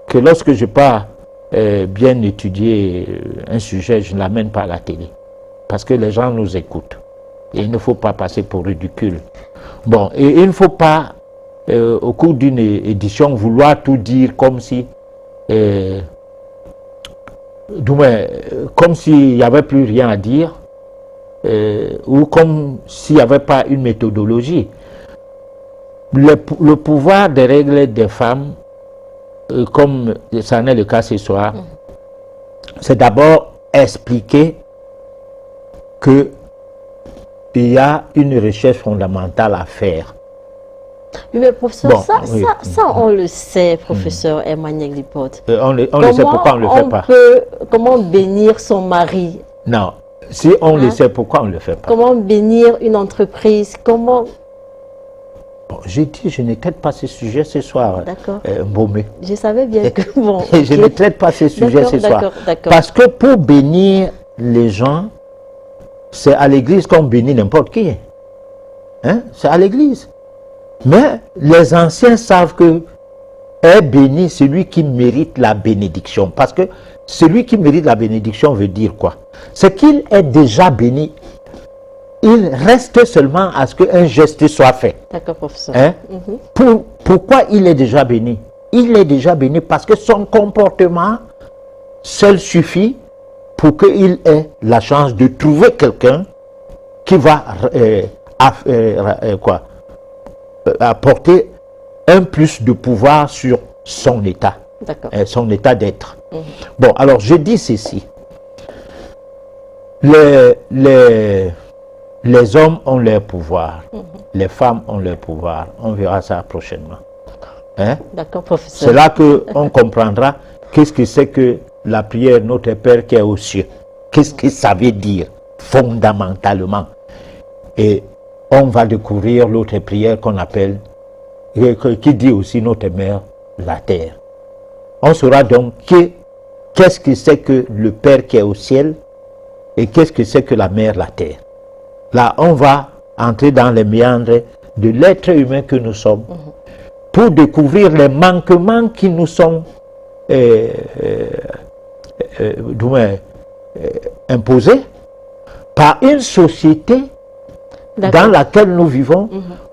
que lorsque je pars bien étudier un sujet, je ne l'amène pas à la télé. Parce que les gens nous écoutent. Et il ne faut pas passer pour ridicule. Bon, et il ne faut pas, au cours d'une édition, vouloir tout dire comme si... comme s'il n'y avait plus rien à dire, ou comme s'il n'y avait pas une méthodologie. Le pouvoir des règles des femmes, comme ça n'est le cas ce soir, c'est d'abord expliquer qu'il y a une recherche fondamentale à faire. Oui, mais professeur, Bon, ça, on le sait, professeur Emmanuel Lipote. On le sait pourquoi on ne le fait pas. Comment bénir son mari? Non, si on le sait pourquoi on ne le fait pas. Comment bénir une entreprise? Comment... Bon, j'ai dit, je ne traite pas ce sujet ce soir, Mbomé. Je savais bien que... Bon, je ne traite pas ce sujet ce soir. Parce que pour bénir les gens, c'est à l'église qu'on bénit n'importe qui. Hein? C'est à l'église. Mais les anciens savent que est béni celui qui mérite la bénédiction. Parce que celui qui mérite la bénédiction veut dire quoi? C'est qu'il est déjà béni. Il reste seulement à ce qu'un geste soit fait. D'accord, professeur. Hein? Pourquoi il est déjà béni? Il est déjà béni parce que son comportement seul suffit pour qu'il ait la chance de trouver quelqu'un qui va apporter un plus de pouvoir sur son état, son état d'être. Bon, alors je dis ceci. Les hommes ont leur pouvoir, les femmes ont leur pouvoir. On verra ça prochainement. Hein? D'accord, professeur. C'est là qu'on comprendra qu'est-ce que c'est que la prière Notre Père qui est aux cieux. Qu'est-ce que ça veut dire fondamentalement. Et on va découvrir l'autre prière qu'on appelle, qui dit aussi Notre Mère, la terre. On saura donc qu'est-ce que c'est que le Père qui est au ciel et qu'est-ce que c'est que la Mère, la terre. Là, on va entrer dans les méandres de l'être humain que nous sommes pour découvrir les manquements qui nous sont imposés par une société dans laquelle nous vivons,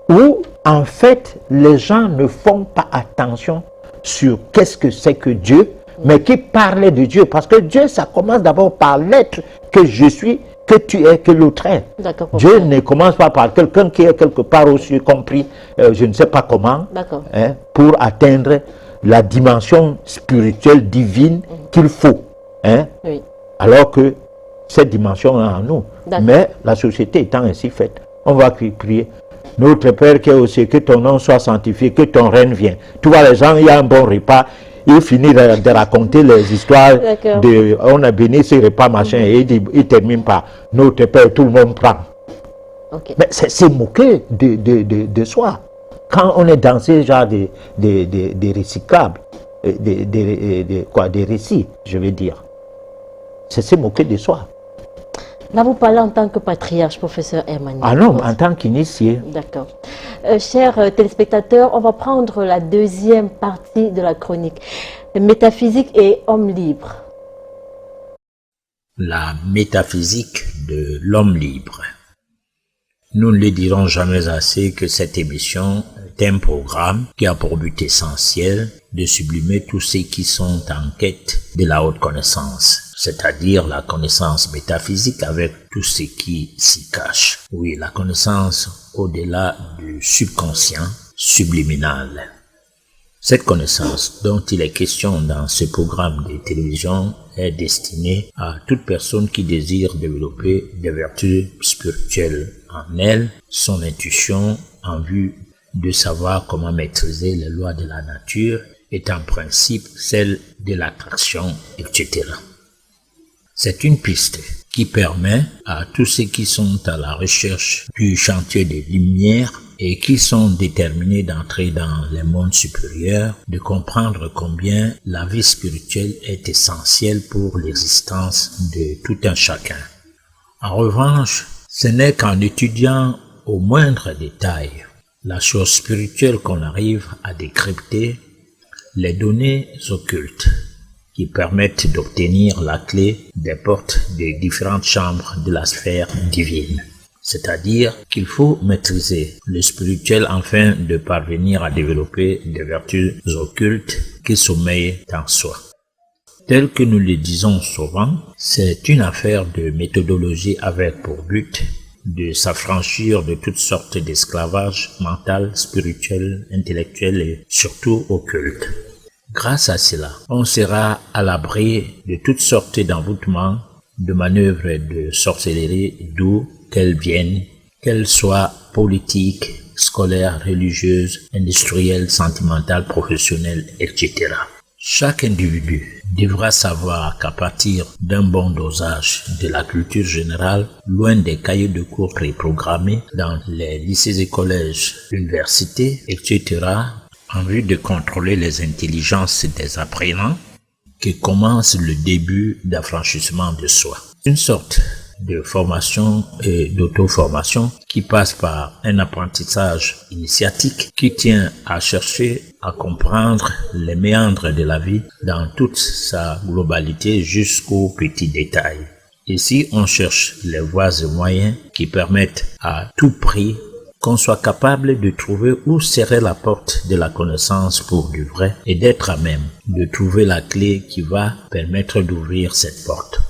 où en fait les gens ne font pas attention sur qu'est-ce que c'est que Dieu, mais qui parlait de Dieu, parce que Dieu, ça commence d'abord par l'être que je suis, que tu es, que l'autre est. Dieu ne commence pas par quelqu'un qui est quelque part au-dessus, compris, je ne sais pas comment, hein, pour atteindre la dimension spirituelle divine qu'il faut. Hein, alors que cette dimension est en nous. Mais la société étant ainsi faite, on va prier. Notre Père qui est au ciel, que ton nom soit sanctifié, que ton règne vienne. Tu vois, les gens, il y a un bon repas, il finit de raconter les histoires de on a béni ce repas, machin, et il termine par Notre Père, tout le monde prend. Mais c'est moquer de soi. Quand on est dans ce genre de recyclables, des récits, je veux dire. C'est se moquer de soi. Là, vous parlez en tant que patriarche, professeur Emmanuel. Ah non, en tant qu'initié. D'accord. Chers téléspectateurs, on va prendre la deuxième partie de la chronique. Métaphysique et homme libre. La métaphysique de l'homme libre. Nous ne le dirons jamais assez que cette émission est un programme qui a pour but essentiel de sublimer tous ceux qui sont en quête de la haute connaissance, c'est-à-dire la connaissance métaphysique avec tout ce qui s'y cache. Oui, la connaissance au-delà du subconscient, subliminal. Cette connaissance dont il est question dans ce programme de télévision est destinée à toute personne qui désire développer des vertus spirituelles en elle, son intuition en vue de savoir comment maîtriser les lois de la nature est en principe celle de l'attraction, etc. C'est une piste qui permet à tous ceux qui sont à la recherche du chantier des lumières et qui sont déterminés d'entrer dans les mondes supérieurs de comprendre combien la vie spirituelle est essentielle pour l'existence de tout un chacun. En revanche, ce n'est qu'en étudiant au moindre détail la chose spirituelle qu'on arrive à décrypter les données occultes qui permettent d'obtenir la clé des portes des différentes chambres de la sphère divine. C'est-à-dire qu'il faut maîtriser le spirituel afin de parvenir à développer des vertus occultes qui sommeillent en soi. Tel que nous le disons souvent, c'est une affaire de méthodologie avec pour but de s'affranchir de toutes sortes d'esclavage mental, spirituel, intellectuel et surtout occulte. Grâce à cela, on sera à l'abri de toutes sortes d'envoûtements, de manœuvres de sorcellerie d'où qu'elles viennent, qu'elles soient politiques, scolaires, religieuses, industrielles, sentimentales, professionnelles, etc. Chaque individu devra savoir qu'à partir d'un bon dosage de la culture générale, loin des cahiers de cours préprogrammés dans les lycées et collèges, universités, etc., en vue de contrôler les intelligences des apprenants, que commence le début d'affranchissement de soi. Une sorte de formation et d'auto-formation qui passe par un apprentissage initiatique qui tient à chercher à comprendre les méandres de la vie dans toute sa globalité jusqu'aux petits détails. Ici, on cherche les voies et moyens qui permettent à tout prix qu'on soit capable de trouver où serait la porte de la connaissance pour du vrai et d'être à même de trouver la clé qui va permettre d'ouvrir cette porte.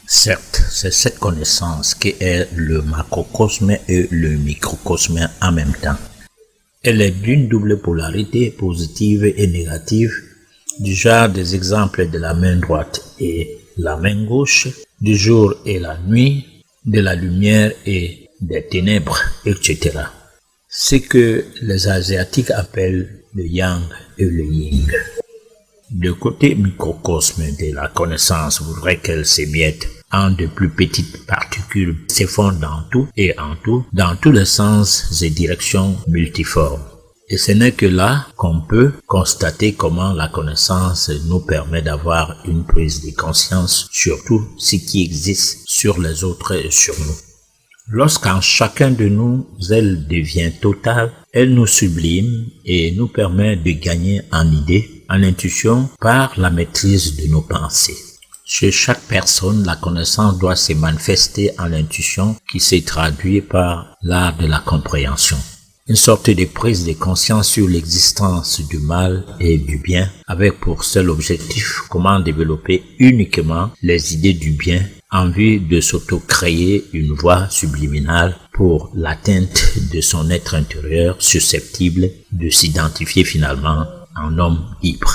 Certes, c'est cette connaissance qui est le macrocosme et le microcosme en même temps. Elle est d'une double polarité positive et négative, du genre des exemples de la main droite et la main gauche, du jour et la nuit, de la lumière et des ténèbres, etc. Ce que les Asiatiques appellent le yang et le yin. Le côté microcosme de la connaissance voudrait qu'elle s'émiette en de plus petites particules s'effondrent dans tout et en tout, dans tous les sens et directions multiformes. Et ce n'est que là qu'on peut constater comment la connaissance nous permet d'avoir une prise de conscience sur tout ce qui existe sur les autres et sur nous. Lorsqu'en chacun de nous, elle devient totale, elle nous sublime et nous permet de gagner en idées, en intuition, par la maîtrise de nos pensées. Chez chaque personne, la connaissance doit se manifester en l'intuition qui se traduit par l'art de la compréhension. Une sorte de prise de conscience sur l'existence du mal et du bien, avec pour seul objectif comment développer uniquement les idées du bien en vue de s'auto-créer une voie subliminale pour l'atteinte de son être intérieur susceptible de s'identifier finalement en homme libre.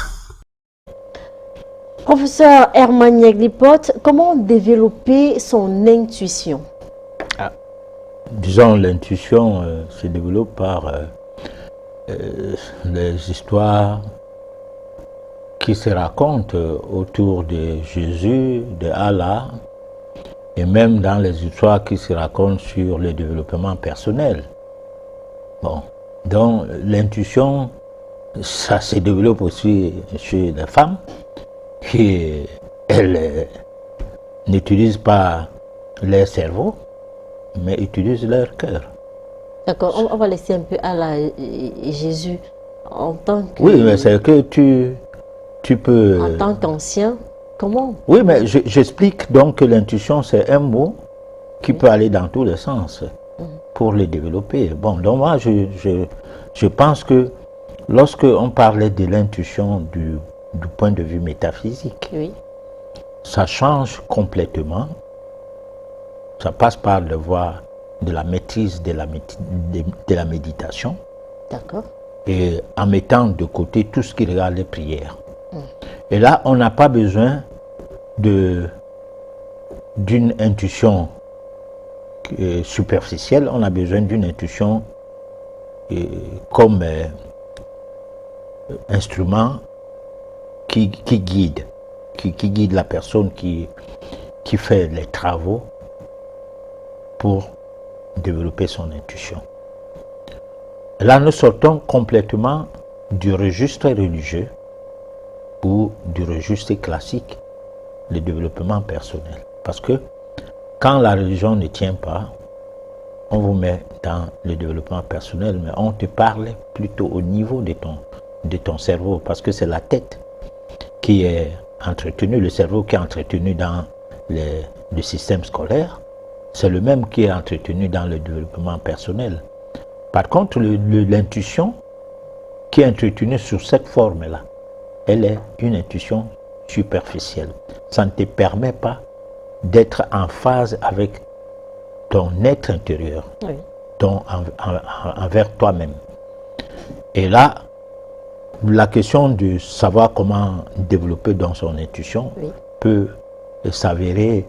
Professeur Herman Yaglipote, comment développer son intuition? Disons, l'intuition se développe par les histoires qui se racontent autour de Jésus, de Allah, et même dans les histoires qui se racontent sur le développement personnel. Bon, donc l'intuition, ça se développe aussi chez les femmes qui, elles, n'utilisent pas leur cerveau, mais utilisent leur cœur. D'accord, on va laisser un peu Allah et Jésus en tant que... Oui, mais c'est que tu peux... En tant qu'ancien, comment? Oui, mais j'explique donc que l'intuition, c'est un mot qui peut aller dans tous les sens pour le développer. Bon, donc moi, je pense que lorsque on parlait de l'intuition du point de vue métaphysique, Oui. ça change complètement. Ça passe par le voie de la maîtrise de la méditation. D'accord. Et en mettant de côté tout ce qui regarde les prières. Et là, on n'a pas besoin d'une intuition superficielle, on a besoin d'une intuition comme instrument qui guide la personne qui fait les travaux pour développer son intuition. Là, nous sortons complètement du registre religieux ou du registre classique, le développement personnel. Parce que quand la religion ne tient pas, on vous met dans le développement personnel, mais on te parle plutôt au niveau de ton cerveau, parce que c'est la tête qui est entretenue, le cerveau qui est entretenu dans le système scolaire, c'est le même qui est entretenu dans le développement personnel. Par contre, l'intuition qui est entretenue sous cette forme-là, elle est une intuition superficielle. Ça ne te permet pas d'être en phase avec ton être intérieur, Oui. envers toi-même. Et là, la question de savoir comment développer dans son intuition Oui. peut s'avérer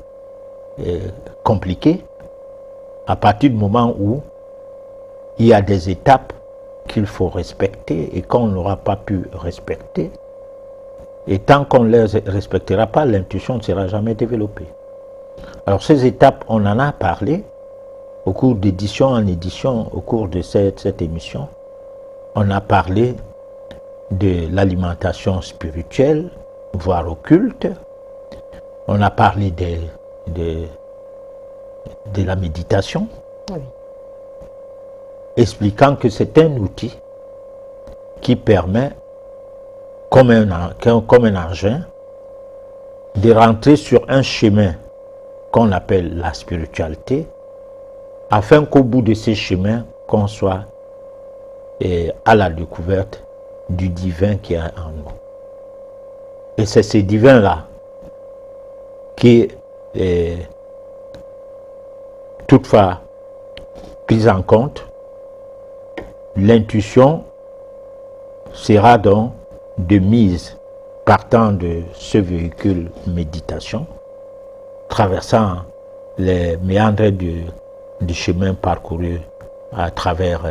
compliquée à partir du moment où il y a des étapes qu'il faut respecter et qu'on n'aura pas pu respecter. Et tant qu'on ne les respectera pas, l'intuition ne sera jamais développée. Alors ces étapes, on en a parlé au cours d'édition en édition, au cours de cette émission. On a parlé de l'alimentation spirituelle, voire occulte. On a parlé de la méditation, Oui. expliquant que c'est un outil qui permet, comme un engin, de rentrer sur un chemin qu'on appelle la spiritualité, afin qu'au bout de ces chemins, qu'on soit à la découverte du divin qui est en nous. Et c'est ce divin-là qui est toutefois pris en compte. L'intuition sera donc de mise partant de ce véhicule méditation, traversant les méandres du chemin parcouru à travers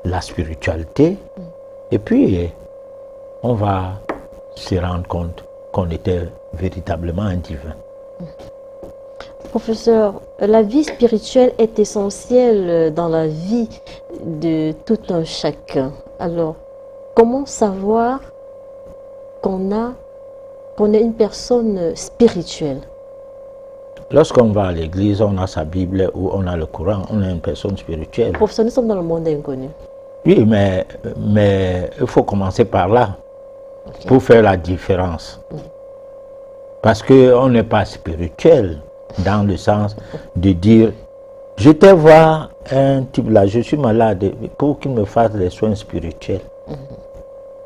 la spiritualité, et puis on va se rendre compte qu'on était véritablement un divin. Professeur, la vie spirituelle est essentielle dans la vie de tout un chacun. Alors, comment savoir qu'on est une personne spirituelle? Lorsqu'on va à l'église, on a sa Bible ou on a le Coran, on est une personne spirituelle. Professeur, nous sommes dans le monde inconnu. Oui, mais il faut commencer par là, Okay. pour faire la différence. Parce qu'on n'est pas spirituel dans le sens de dire, je te vois un type là, je suis malade, pour qu'il me fasse les soins spirituels.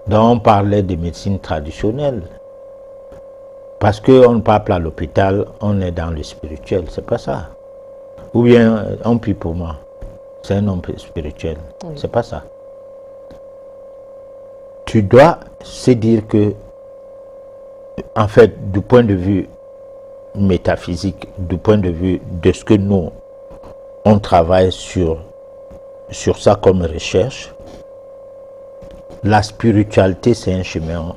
Donc on parlait de médecine traditionnelle. Parce qu'on ne parle pas à l'hôpital, on est dans le spirituel, c'est pas ça. Ou bien, on prie pour moi, c'est un homme spirituel, c'est pas ça. Tu dois se dire que, en fait, du point de vue métaphysique, du point de vue de ce que nous, on travaille sur ça comme recherche, la spiritualité, c'est un chemin.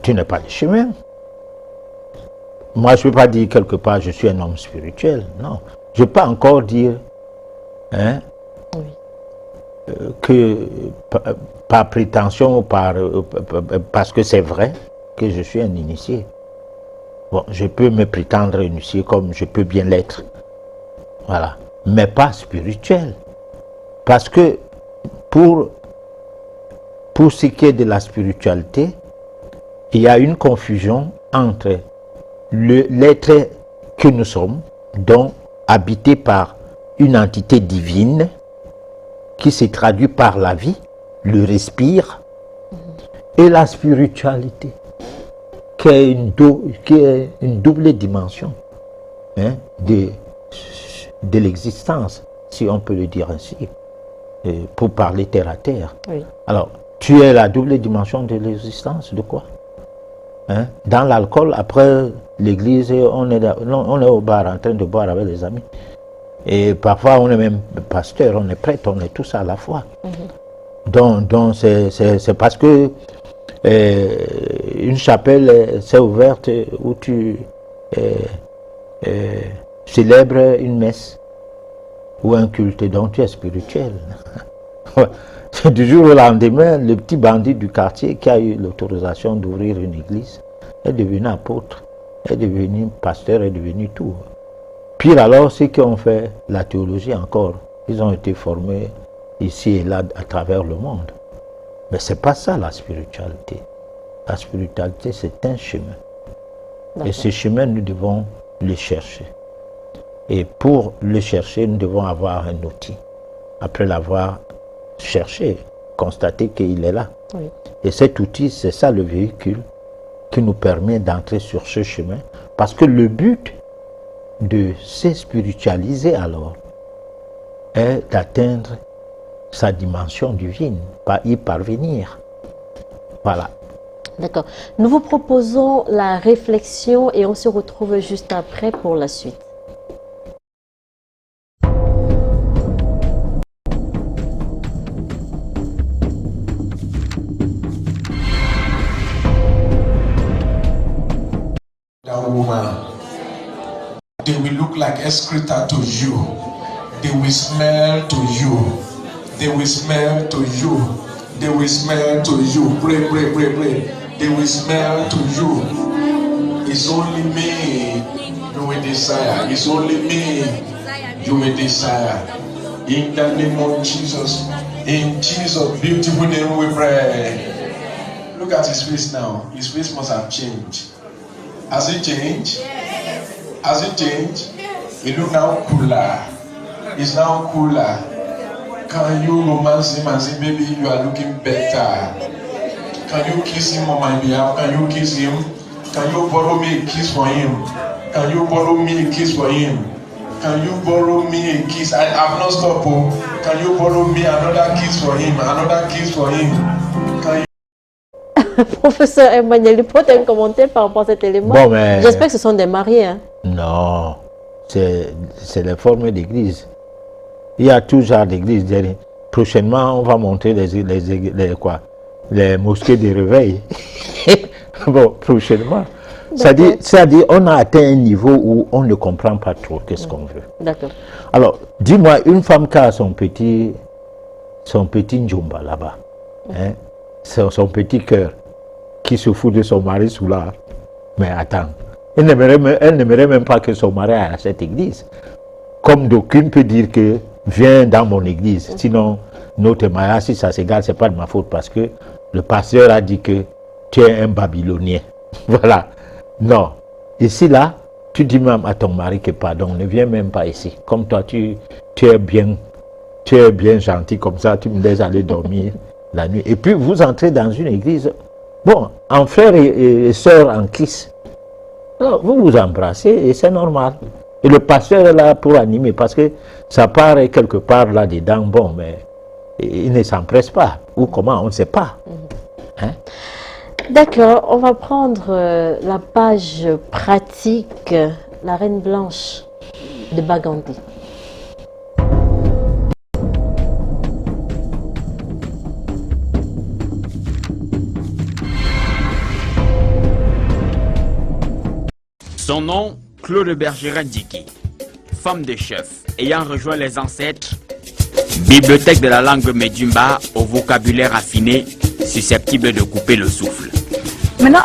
Tu n'es pas le chemin. Moi, je ne peux pas dire quelque part, je suis un homme spirituel. Non. Je peux encore dire que par prétention, parce que c'est vrai que je suis un initié. Bon, je peux me prétendre initié comme je peux bien l'être. Voilà. Mais pas spirituel. Parce que pour ce qui est de la spiritualité, il y a une confusion entre l'être que nous sommes, donc habité par une entité divine qui se traduit par la vie, le respire, et la spiritualité, qui est une double dimension de l'existence, si on peut le dire ainsi, pour parler terre à terre. Oui. Alors, tu es la double dimension de l'existence de quoi? Dans l'alcool, après l'église, on est au bar en train de boire avec les amis. Et parfois, on est même pasteur, on est prêtre, on est tous à la fois. Donc c'est parce que une chapelle s'est ouverte où tu célèbres une messe ou un culte, donc tu es spirituel. Du jour au lendemain, le petit bandit du quartier qui a eu l'autorisation d'ouvrir une église est devenu apôtre, est devenu pasteur, est devenu tout. Pire alors, ceux qui ont fait la théologie encore, ils ont été formés ici et là à travers le monde. Mais ce n'est pas ça la spiritualité. La spiritualité, c'est un chemin. Et ce chemin, nous devons le chercher. Et pour le chercher, nous devons avoir un outil. Après l'avoir cherché, constater qu'il est là. Oui. Et cet outil, c'est ça le véhicule qui nous permet d'entrer sur ce chemin. Parce que le but de se spiritualiser alors est d'atteindre sa dimension divine, pas y parvenir. Voilà. D'accord. Nous vous proposons la réflexion et on se retrouve juste après pour la suite. That woman, they will look like excreta to you. They will smell to you. They will smell to you. They will smell to you. Pray, pray, pray, pray. They will smell to you. It's only me you will desire. It's only me you will desire. In the name of Jesus. In Jesus' beautiful name we pray. Look at his face now. His face must have changed. Has it changed? Yes. Has it changed? Yes. He look now cooler. He's now cooler. Can you romance him and say, baby, you are looking better? Can you kiss him on my behalf? Can you kiss him? Can you borrow me a kiss for him? Can you borrow me a kiss for him? Can you borrow me a kiss? I have not stopped. Oh. Can you borrow me another kiss for him? Another kiss for him? Can you... Professeur Emmanuel, peut un commentaire par rapport à cet élément? Bon, mais... J'espère que ce sont des mariés. Hein? Non, c'est les formes d'église. Il y a tout genre d'église. Prochainement, on va montrer les mosquées de réveil. Bon, prochainement. C'est-à-dire, on a atteint un niveau où on ne comprend pas trop qu'est-ce qu'on veut. D'accord. Alors, dis-moi, une femme qui a son petit njomba là-bas, hein, son petit cœur, qui se fout de son mari sous l'art. Mais attends, elle n'aimerait même pas que son mari aille à cette église. Comme d'aucuns peut dire que viens dans mon église. Sinon, notre mariage, si ça s'égale, ce n'est pas de ma faute parce que le pasteur a dit que tu es un Babylonien. Voilà. Non. Ici, là, tu dis même à ton mari que pardon, ne viens même pas ici. Comme toi, tu es bien gentil comme ça, tu me laisses aller dormir la nuit. Et puis, vous entrez dans une église, bon, en frères et sœurs en Christ. Alors, vous vous embrassez et c'est normal. Et le pasteur est là pour animer parce que ça part quelque part là-dedans, bon, mais il ne s'empresse pas. Ou comment, on ne sait pas. Hein? D'accord, on va prendre la page pratique, la Reine Blanche de Bagandi. Son nom, Claude Bergeret Diki, femme de chef, ayant rejoint les ancêtres, bibliothèque de la langue Medjumba au vocabulaire affiné, susceptible de couper le souffle. Maintenant,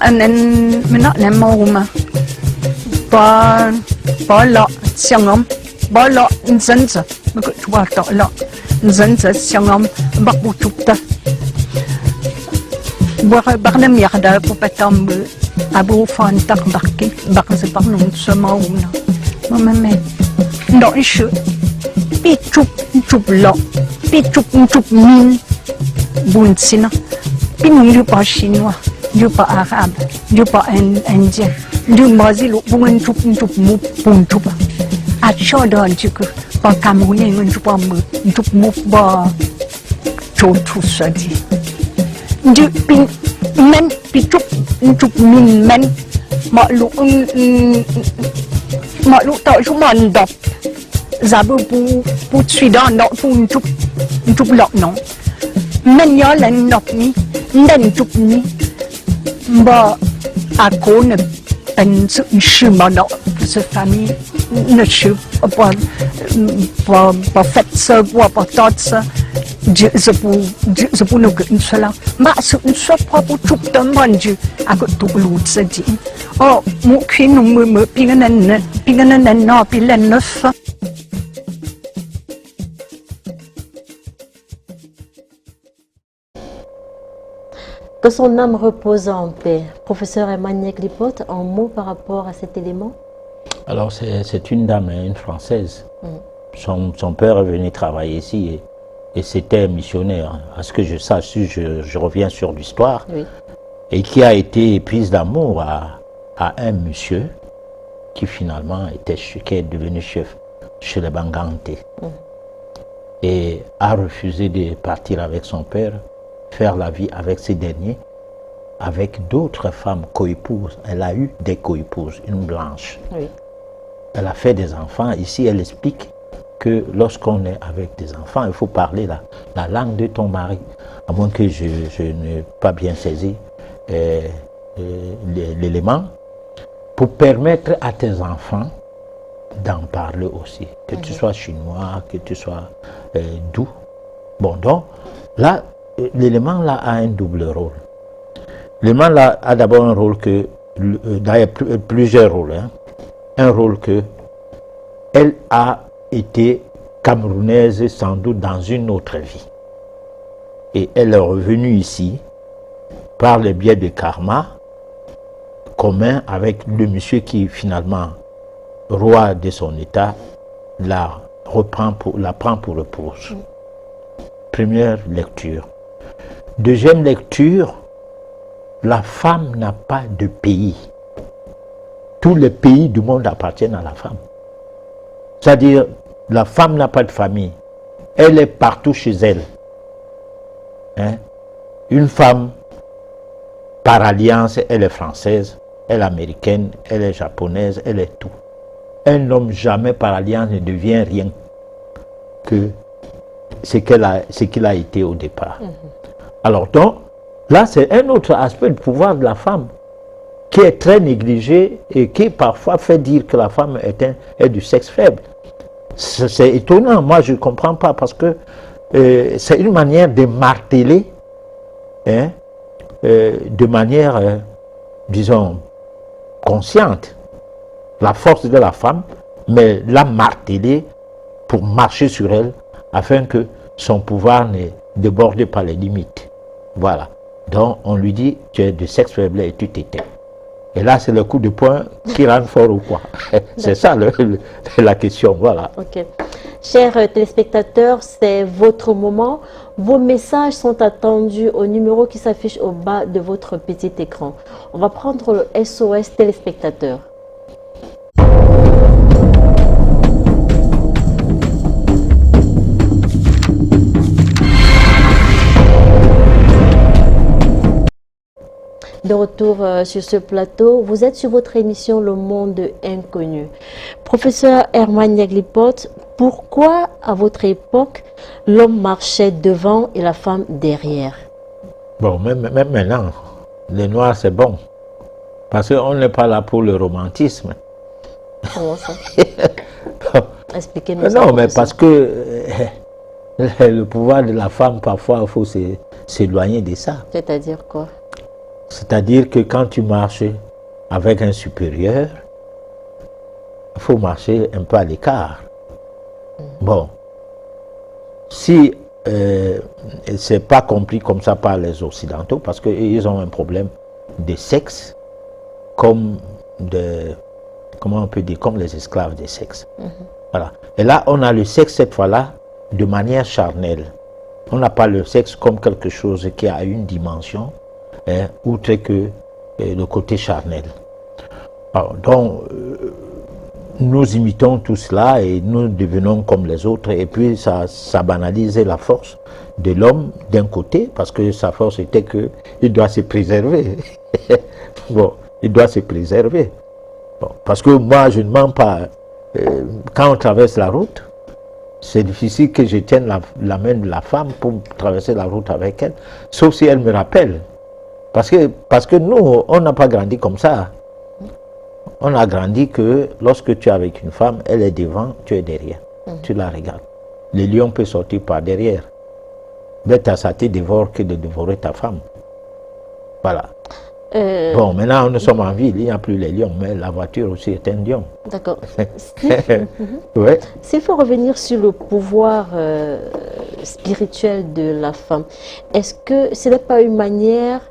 Abu fantak barki bakse par non sama una mama me ndo ishu pichup lo pichup min bunsina pinu lu pa chinois lu pa arabe lu pa indien lu mazilu bungan chup mu punchup a chodon chiku pa camerounais ngun chup mu ba chotu sadi du pin men pichup min men makhluk tak cuma ndap zabu pu sudah ndak pu cup lok no Menyo len nok ni, len tuk ni. Ba aku ne pen su ma no se famille ne su pas fait ça pas tot ça. Je pour nous que cela. Ma ce ne soit pas pour tout le monde. Aku tu luat saja. Oh, mungkin me pinganan no pilen neuf. Que son âme repose en paix. Professeur Emmanuel Glipote, un mot par rapport à cet élément? Alors, c'est une dame, une Française. Son père est venu travailler ici et c'était missionnaire. À ce que je sache, je reviens sur l'histoire. Oui. Et qui a été prise d'amour à un monsieur qui finalement qui est devenu chef chez les Bangante. Et a refusé de partir avec son père, faire la vie avec ces derniers, avec d'autres femmes co-épouses. Elle a eu des co-épouses, une blanche. Oui. Elle a fait des enfants. Ici, elle explique que lorsqu'on est avec des enfants, il faut parler la langue de ton mari. À moins que je n'ai pas bien saisi l'élément, pour permettre à tes enfants d'en parler aussi. Que tu sois chinois, que tu sois d'où. Bon, donc, là, l'élément là a un double rôle. L'élément là a d'abord un rôle que, d'ailleurs plusieurs rôles, hein. Un rôle que elle a été camerounaise sans doute dans une autre vie. Et elle est revenue ici par le biais de karma commun avec le monsieur qui finalement, roi de son état, la prend pour épouse. Première lecture. Deuxième lecture, la femme n'a pas de pays. Tous les pays du monde appartiennent à la femme. C'est-à-dire, la femme n'a pas de famille. Elle est partout chez elle. Hein? Une femme, par alliance, elle est française, elle est américaine, elle est japonaise, elle est tout. Un homme jamais par alliance ne devient rien que ce qu'il a été au départ. Alors donc, là c'est un autre aspect du pouvoir de la femme qui est très négligé et qui parfois fait dire que la femme est du sexe faible. C'est étonnant, moi je ne comprends pas parce que c'est une manière de marteler, hein, de manière, disons, consciente, la force de la femme, mais la marteler pour marcher sur elle afin que son pouvoir ne déborde pas les limites. Voilà. Donc on lui dit, tu es de sexe faible et tu t'éteins. Et là, c'est le coup de poing qui rend fort ou quoi. C'est ça la question, voilà. Ok. Chers téléspectateurs, c'est votre moment. Vos messages sont attendus au numéro qui s'affiche au bas de votre petit écran. On va prendre le SOS téléspectateur. De retour sur ce plateau, vous êtes sur votre émission Le Monde Inconnu. Professeur Herman Glipote, pourquoi à votre époque l'homme marchait devant et la femme derrière? Bon, même maintenant, le noir c'est bon. Parce qu'on n'est pas là pour le romantisme. Comment ça? Expliquez-nous ça. Non, mais parce que le pouvoir de la femme, parfois, il faut s'éloigner de ça. C'est-à-dire quoi? C'est-à-dire que quand tu marches avec un supérieur, il faut marcher un peu à l'écart. Bon, si c'est pas compris comme ça par les Occidentaux, parce qu'ils ont un problème de sexe, comme comment on peut dire, comme les esclaves de sexe. Voilà. Et là, on a le sexe cette fois-là de manière charnelle. On n'a pas le sexe comme quelque chose qui a une dimension, outre que le côté charnel. Alors, donc, nous imitons tout cela et nous devenons comme les autres, et puis ça banalise la force de l'homme d'un côté, parce que sa force était qu'il doit se préserver. Bon, il doit se préserver. Bon, parce que moi, je ne mens pas. Quand on traverse la route, c'est difficile que je tienne la main de la femme pour traverser la route avec elle, sauf si elle me rappelle. Parce que nous, on n'a pas grandi comme ça. On a grandi que lorsque tu es avec une femme, elle est devant, tu es derrière. Tu la regardes. Le lion peut sortir par derrière. Mais ça te dévore que de dévorer ta femme. Voilà. Bon, maintenant nous sommes en ville, il n'y a plus les lions, mais la voiture aussi est un lion. D'accord. Ouais. S'il faut revenir sur le pouvoir spirituel de la femme, est-ce que ce n'est pas une manière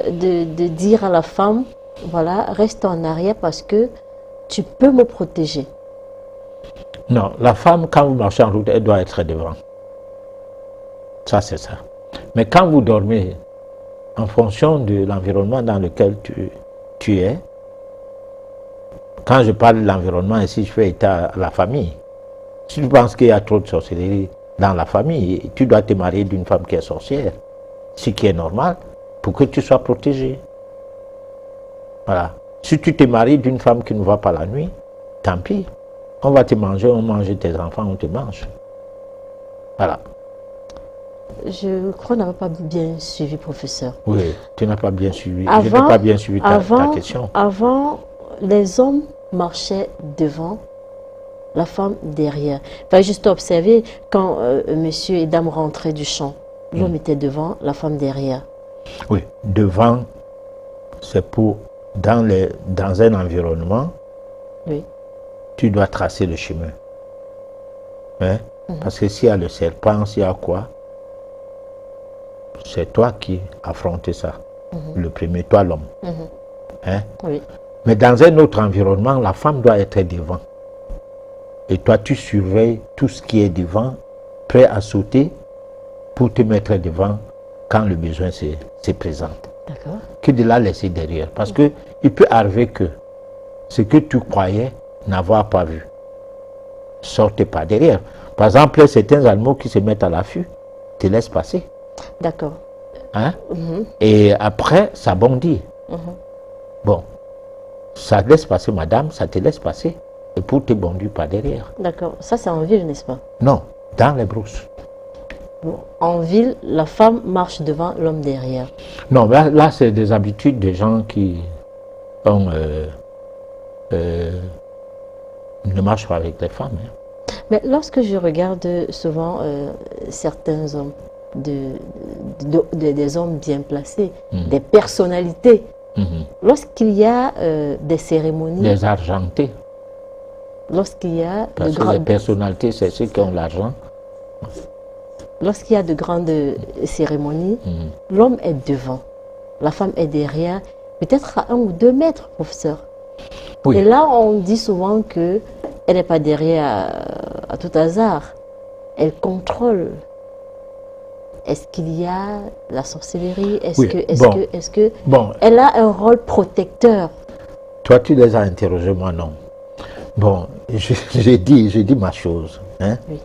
de dire à la femme, voilà, reste en arrière parce que tu peux me protéger? Non, la femme, quand vous marchez en route, elle doit être devant. Ça, c'est ça. Mais quand vous dormez, en fonction de l'environnement dans lequel tu es, quand je parle de l'environnement, ici, je fais état à la famille. Si tu penses qu'il y a trop de sorcellerie dans la famille, tu dois te marier d'une femme qui est sorcière, ce qui est normal, pour que tu sois protégé. Voilà. Si tu te maries d'une femme qui ne va pas la nuit, tant pis. On va te manger, on mange tes enfants, on te mange. Voilà. Je crois n'avoir pas bien suivi, professeur. Oui, tu n'as pas bien suivi. Je n'ai pas bien suivi ta question. Avant, les hommes marchaient devant, la femme derrière. Enfin, juste observer, quand monsieur et dame rentraient du champ, l'homme était devant, la femme derrière. Oui, devant, c'est pour, dans un environnement, oui, tu dois tracer le chemin. Hein? Parce que s'il y a le serpent, s'il y a quoi, c'est toi qui affrontes ça. Le premier, toi l'homme. Hein? Oui. Mais dans un autre environnement, la femme doit être devant. Et toi, tu surveilles tout ce qui est devant, prêt à sauter pour te mettre devant quand le besoin se présente. D'accord. Que de la laisser derrière. Parce que il peut arriver que ce que tu croyais n'avoir pas vu sorte pas derrière. Par exemple, certains animaux qui se mettent à l'affût te laissent passer. D'accord. Hein? Et après, ça bondit. Bon, ça laisse passer madame, ça te laisse passer. Et pour te bondir par derrière. D'accord. Ça, c'est en ville, n'est-ce pas? Non, dans les brousses. Bon, en ville, la femme marche devant, l'homme derrière. Non, là c'est des habitudes des gens qui ont, ne marchent pas avec les femmes. Hein. Mais lorsque je regarde souvent certains hommes, des hommes bien placés, des personnalités, lorsqu'il y a des cérémonies... Les argentés. Lorsqu'il y a... Parce que les personnalités, c'est ceux qui ont l'argent. Lorsqu'il y a de grandes cérémonies, l'homme est devant, la femme est derrière, peut-être à 1 ou 2 mètres, professeur. Oui. Et là, on dit souvent qu'elle n'est pas derrière à tout hasard. Elle contrôle. Est-ce qu'il y a la sorcellerie? Est-ce que elle a un rôle protecteur? Toi, tu les as interrogés, moi non. Bon, j'ai dit ma chose. Hein? Oui.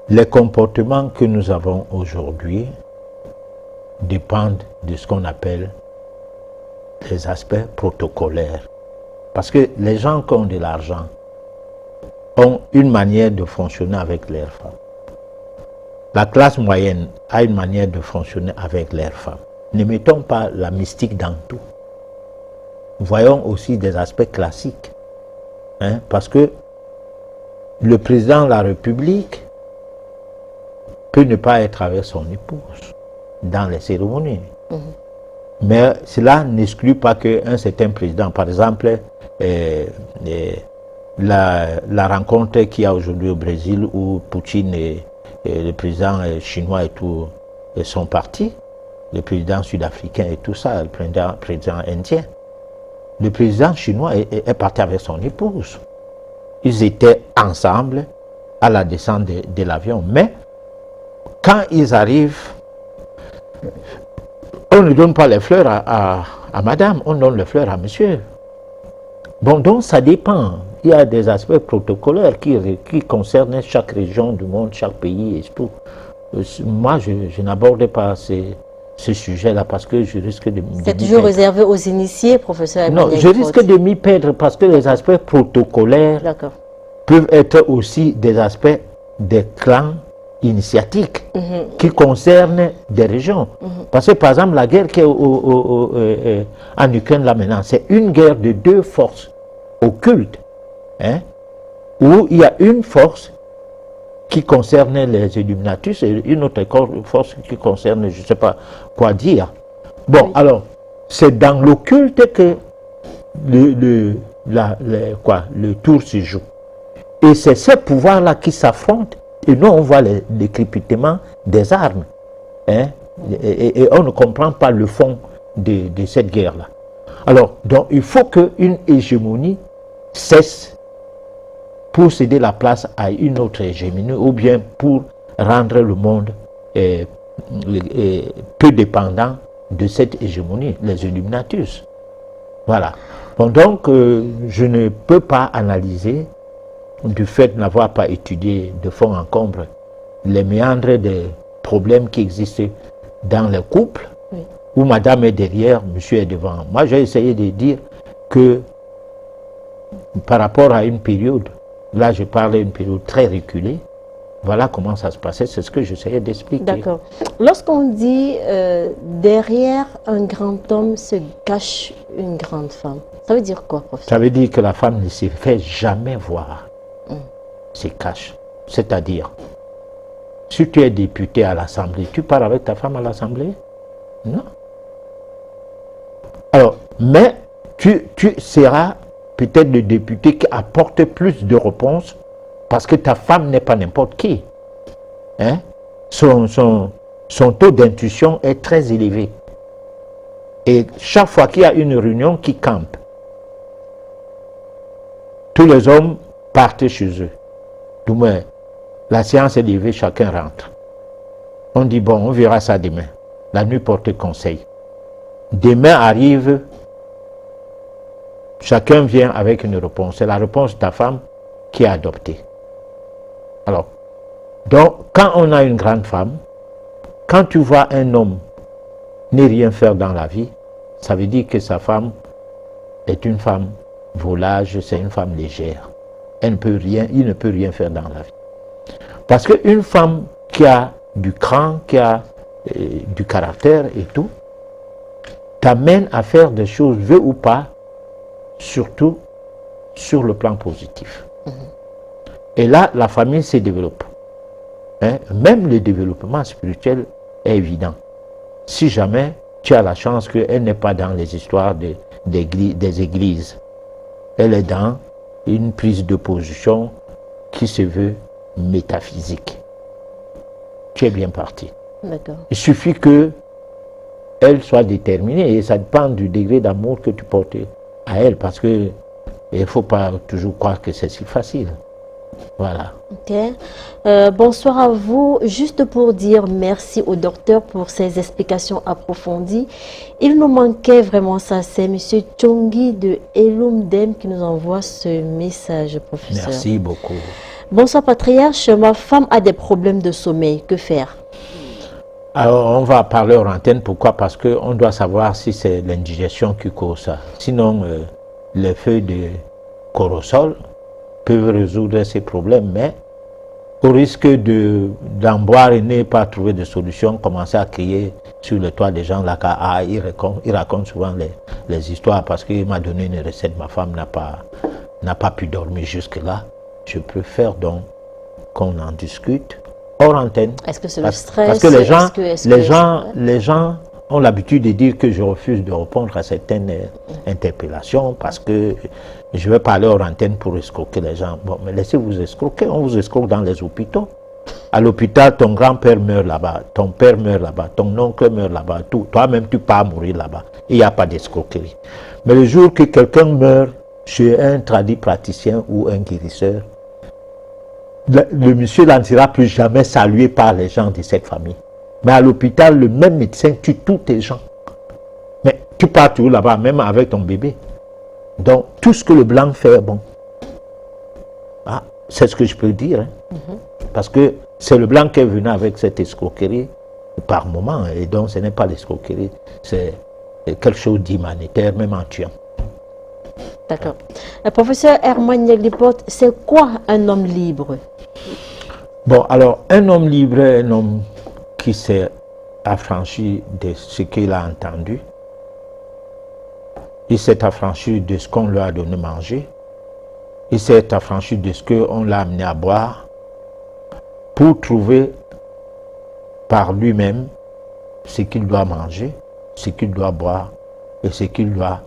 Les comportements que nous avons aujourd'hui dépendent de ce qu'on appelle les aspects protocolaires. Parce que les gens qui ont de l'argent ont une manière de fonctionner avec leurs femmes. La classe moyenne a une manière de fonctionner avec leurs femmes. Ne mettons pas la mystique dans tout. Voyons aussi des aspects classiques. Hein, parce que le président de la République peut ne pas être avec son épouse dans les cérémonies. Mais cela n'exclut pas qu'un certain président, par exemple, la rencontre qu'il y a aujourd'hui au Brésil où Poutine et le président chinois et tout sont partis, le président sud-africain et tout ça, le président indien. Le président chinois est parti avec son épouse. Ils étaient ensemble à la descente de l'avion. Mais quand ils arrivent, on ne donne pas les fleurs à madame, on donne les fleurs à monsieur. Bon, donc ça dépend. Il y a des aspects protocolaires qui concernent chaque région du monde, chaque pays et tout. Moi, je n'aborde pas ce sujet-là parce que je risque de... C'est toujours réservé aux initiés, professeur Emmanuel. Non, je risque de m'y perdre parce que les aspects protocolaires peuvent être aussi des aspects des clans initiatiques qui concernent des régions. Parce que par exemple, la guerre qui est en Ukraine là maintenant, c'est une guerre de deux forces occultes, hein, où il y a une force qui concerne les Illuminatus et une autre force qui concerne, je ne sais pas quoi dire. Bon, alors, c'est dans l'occulte que le tour se joue. Et c'est ce pouvoir-là qui s'affrontent. Et nous, on voit le décryptement des armes. Hein, et on ne comprend pas le fond de cette guerre-là. Alors, donc, il faut qu'une hégémonie cesse pour céder la place à une autre hégémonie ou bien pour rendre le monde peu dépendant de cette hégémonie, les Illuminatus. Voilà. Bon, donc, je ne peux pas analyser, du fait de n'avoir pas étudié de fond en comble, les méandres des problèmes qui existent dans les couples, où madame est derrière, monsieur est devant. Moi, j'ai essayé de dire que par rapport à une période, là je parlais d'une période très reculée, voilà comment ça se passait, c'est ce que j'essayais d'expliquer. D'accord. Lorsqu'on dit derrière un grand homme se cache une grande femme, ça veut dire quoi, professeur? Ça veut dire que la femme ne se fait jamais voir, se cache. C'est-à-dire, si tu es député à l'Assemblée, tu pars avec ta femme à l'Assemblée? Non. Alors, mais tu seras peut-être le député qui apporte plus de réponses parce que ta femme n'est pas n'importe qui. Hein? Son taux d'intuition est très élevé. Et chaque fois qu'il y a une réunion qui campe, tous les hommes partent chez eux. Du moins, la séance est levée, chacun rentre. On dit, bon, on verra ça demain. La nuit porte conseil. Demain arrive, chacun vient avec une réponse. C'est la réponse de ta femme qui est adoptée. Alors, donc, quand on a une grande femme, quand tu vois un homme ne rien faire dans la vie, ça veut dire que sa femme est une femme volage, c'est une femme légère. Elle ne peut rien, il ne peut rien faire dans la vie. Parce qu'une femme qui a du cran, qui a du caractère et tout, t'amène à faire des choses, veux ou pas, surtout sur le plan positif. Et là, la famille se développe. Hein? Même le développement spirituel est évident. Si jamais tu as la chance qu'elle n'est pas dans les histoires des églises, elle est dans une prise de position qui se veut métaphysique. Tu es bien parti. D'accord. Il suffit qu'elle soit déterminée et ça dépend du degré d'amour que tu portes à elle parce que il ne faut pas toujours croire que c'est si facile. Voilà. Ok. Bonsoir à vous. Juste pour dire merci au docteur pour ses explications approfondies. Il nous manquait vraiment ça. C'est M. Tchongi de Elumdem qui nous envoie ce message, professeur. Merci beaucoup. Bonsoir, patriarche. Ma femme a des problèmes de sommeil. Que faire? Alors, on va parler hors antenne. Pourquoi? Parce qu'on doit savoir si c'est l'indigestion qui cause ça. Sinon, les feuilles de corosol peuvent résoudre ces problèmes, mais au risque d'en boire et ne pas trouver de solution, commencer à crier sur le toit des gens là, il raconte souvent les histoires parce qu'il m'a donné une recette, ma femme n'a pas pu dormir jusque-là. Je préfère donc qu'on en discute hors antenne. Est-ce que c'est le stress? Parce que les gens ont l'habitude de dire que je refuse de répondre à certaines interpellations parce que je vais parler hors antenne pour escroquer les gens. Bon, mais laissez-vous escroquer, on vous escroque dans les hôpitaux. À l'hôpital, ton grand-père meurt là-bas, ton père meurt là-bas, ton oncle meurt là-bas, toi-même tu pars mourir là-bas. Il n'y a pas d'escroquerie. Mais le jour que quelqu'un meurt chez un praticien ou un guérisseur, le monsieur là ne sera plus jamais salué par les gens de cette famille. Mais à l'hôpital, le même médecin tue tous tes gens. Mais tu pars toujours là-bas, même avec ton bébé. Donc, tout ce que le blanc fait est bon. Ah, c'est ce que je peux dire. Hein. Parce que c'est le blanc qui est venu avec cette escroquerie par moment. Et donc, ce n'est pas l'escroquerie. C'est quelque chose d'humanitaire, même en tuant. D'accord. Professeur Herman Yagliport, c'est quoi un homme libre? Bon, alors, un homme libre est un homme qui s'est affranchi de ce qu'il a entendu. Il s'est affranchi de ce qu'on lui a donné manger. Il s'est affranchi de ce qu'on l'a amené à boire pour trouver par lui-même ce qu'il doit manger, ce qu'il doit boire et ce qu'il doit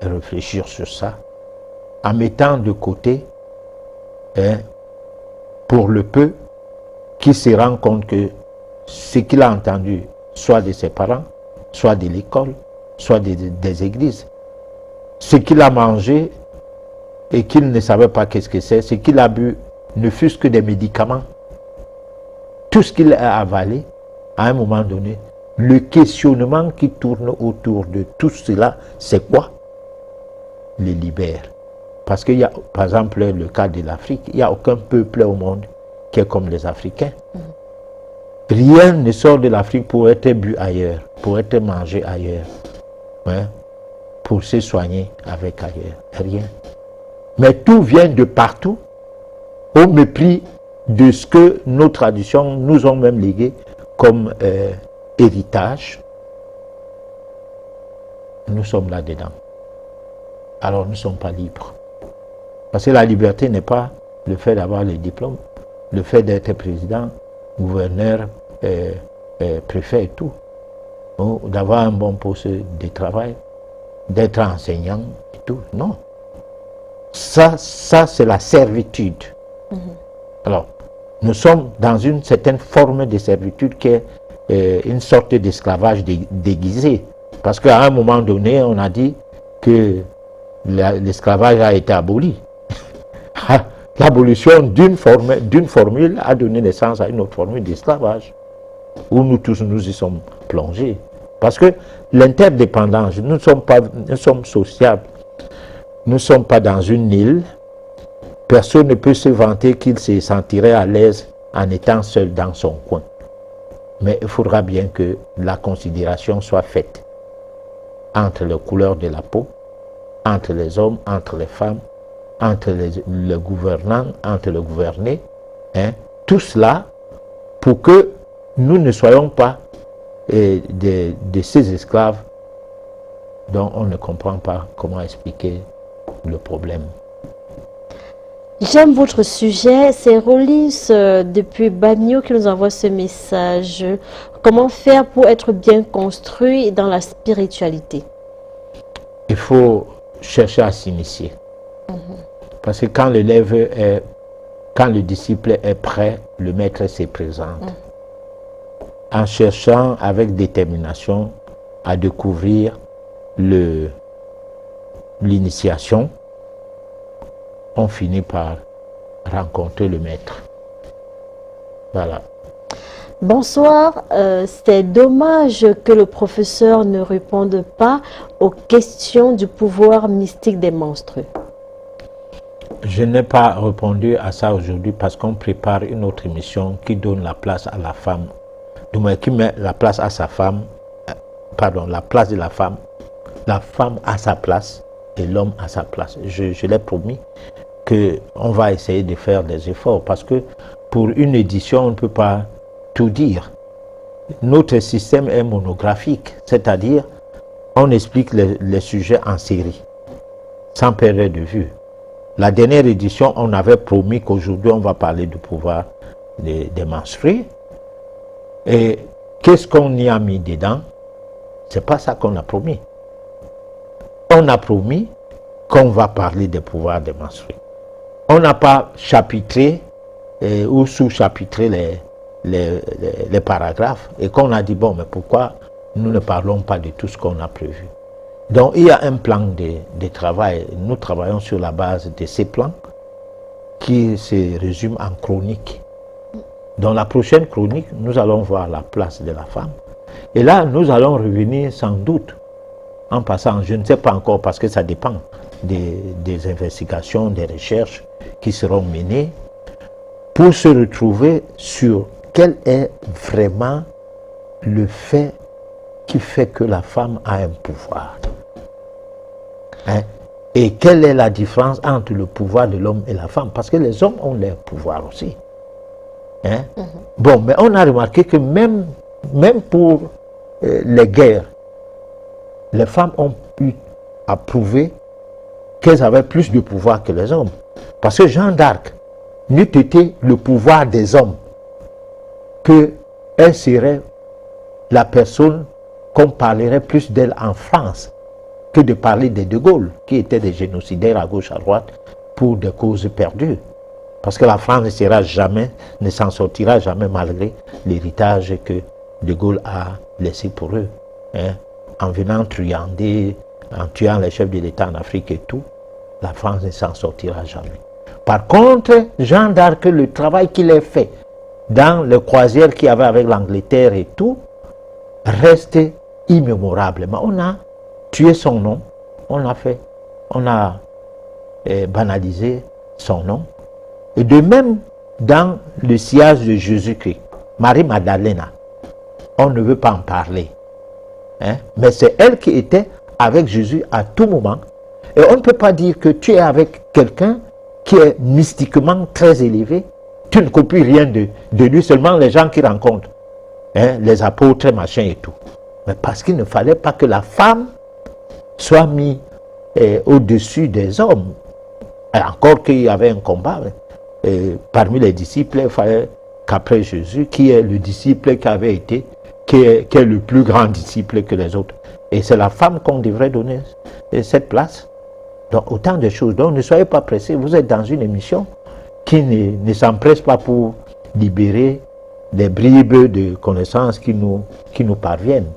réfléchir sur ça, en mettant de côté, pour le peu, qu'il se rend compte que ce qu'il a entendu, soit de ses parents, soit de l'école, soit des églises, ce qu'il a mangé et qu'il ne savait pas qu'est-ce que c'est, ce qu'il a bu, ne fût-ce que des médicaments, tout ce qu'il a avalé, à un moment donné, le questionnement qui tourne autour de tout cela, c'est quoi? Les libère. Parce qu'il y a, par exemple, le cas de l'Afrique, il n'y a aucun peuple au monde qui est comme les Africains. Rien ne sort de l'Afrique pour être bu ailleurs, pour être mangé ailleurs, pour se soigner avec ailleurs. Rien. Mais tout vient de partout, au mépris de ce que nos traditions nous ont même légué comme héritage. Nous sommes là-dedans. Alors nous ne sommes pas libres. Parce que la liberté n'est pas le fait d'avoir les diplômes, le fait d'être président, gouverneur, préfet et tout, ou d'avoir un bon poste de travail, d'être enseignant et tout. Non. Ça c'est la servitude. Alors, nous sommes dans une certaine forme de servitude qui est une sorte d'esclavage déguisé. Parce qu'à un moment donné, on a dit que l'esclavage a été aboli. L'abolition d'une formule a donné naissance à une autre formule d'esclavage, où nous tous nous y sommes plongés. Parce que l'interdépendance, nous sommes sociables. Nous ne sommes pas dans une île. Personne ne peut se vanter qu'il se sentirait à l'aise en étant seul dans son coin. Mais il faudra bien que la considération soit faite entre les couleurs de la peau, entre les hommes, entre les femmes, entre le gouvernant, entre le gouverné, tout cela pour que nous ne soyons pas de ces esclaves dont on ne comprend pas comment expliquer le problème. J'aime votre sujet. C'est Rollins depuis Bagno qui nous envoie ce message. Comment faire pour être bien construit dans la spiritualité? Il faut chercher à s'initier. Parce que quand le disciple est prêt, le maître se présente. En cherchant avec détermination à découvrir l'initiation, on finit par rencontrer le maître. Voilà. Bonsoir, c'est dommage que le professeur ne réponde pas aux questions du pouvoir mystique des monstres. Je n'ai pas répondu à ça aujourd'hui parce qu'on prépare une autre émission qui donne la place à la femme, du moins qui met la place à sa femme, la place de la femme à sa place et l'homme à sa place. Je l'ai promis qu'on va essayer de faire des efforts parce que pour une édition, on ne peut pas tout dire. Notre système est monographique, c'est-à-dire on explique les sujets en série, sans perdre de vue. La dernière édition, on avait promis qu'aujourd'hui, on va parler du pouvoir des menstrués. Et qu'est-ce qu'on y a mis dedans? C'est pas ça qu'on a promis. On a promis qu'on va parler des pouvoirs des menstrués. On n'a pas chapitré ou sous-chapitré les paragraphes et qu'on a dit, bon, mais pourquoi nous ne parlons pas de tout ce qu'on a prévu? Donc, il y a un plan de travail. Nous travaillons sur la base de ces plans qui se résument en chronique. Dans la prochaine chronique, nous allons voir la place de la femme. Et là, nous allons revenir sans doute, en passant, je ne sais pas encore parce que ça dépend des investigations, des recherches qui seront menées, pour se retrouver sur quel est vraiment le fait qui fait que la femme a un pouvoir. Et quelle est la différence entre le pouvoir de l'homme et la femme? Parce que les hommes ont leur pouvoir aussi. Hein? Bon, mais on a remarqué que même pour les guerres, les femmes ont pu approuver qu'elles avaient plus de pouvoir que les hommes. Parce que Jeanne d'Arc n'eût été le pouvoir des hommes qu'elle serait la personne qu'on parlerait plus d'elle en France que de parler des De Gaulle, qui étaient des génocidaires à gauche, à droite, pour des causes perdues. Parce que la France ne s'en sortira jamais malgré l'héritage que De Gaulle a laissé pour eux. Hein. En venant truander, en tuant les chefs de l'État en Afrique et tout, la France ne s'en sortira jamais. Par contre, Jeanne d'Arc, le travail qu'il a fait dans les croisières qu'il y avait avec l'Angleterre et tout, reste immémorable. Mais on a tué son nom, on a banalisé son nom. Et de même, dans le sillage de Jésus-Christ, Marie-Madalena, on ne veut pas en parler. Hein? Mais c'est elle qui était avec Jésus à tout moment. Et on ne peut pas dire que tu es avec quelqu'un qui est mystiquement très élevé. Tu ne copies rien de lui, seulement les gens qui rencontrent. Hein? Les apôtres, machin et tout. Mais parce qu'il ne fallait pas que la femme soit mise au-dessus des hommes. Et encore qu'il y avait un combat. Et parmi les disciples, il fallait qu'après Jésus, qui est le disciple qui avait été, qui est le plus grand disciple que les autres. Et c'est la femme qu'on devrait donner cette place. Donc autant de choses. Donc ne soyez pas pressés, vous êtes dans une émission qui ne s'empresse pas pour libérer des bribes de connaissances qui nous parviennent.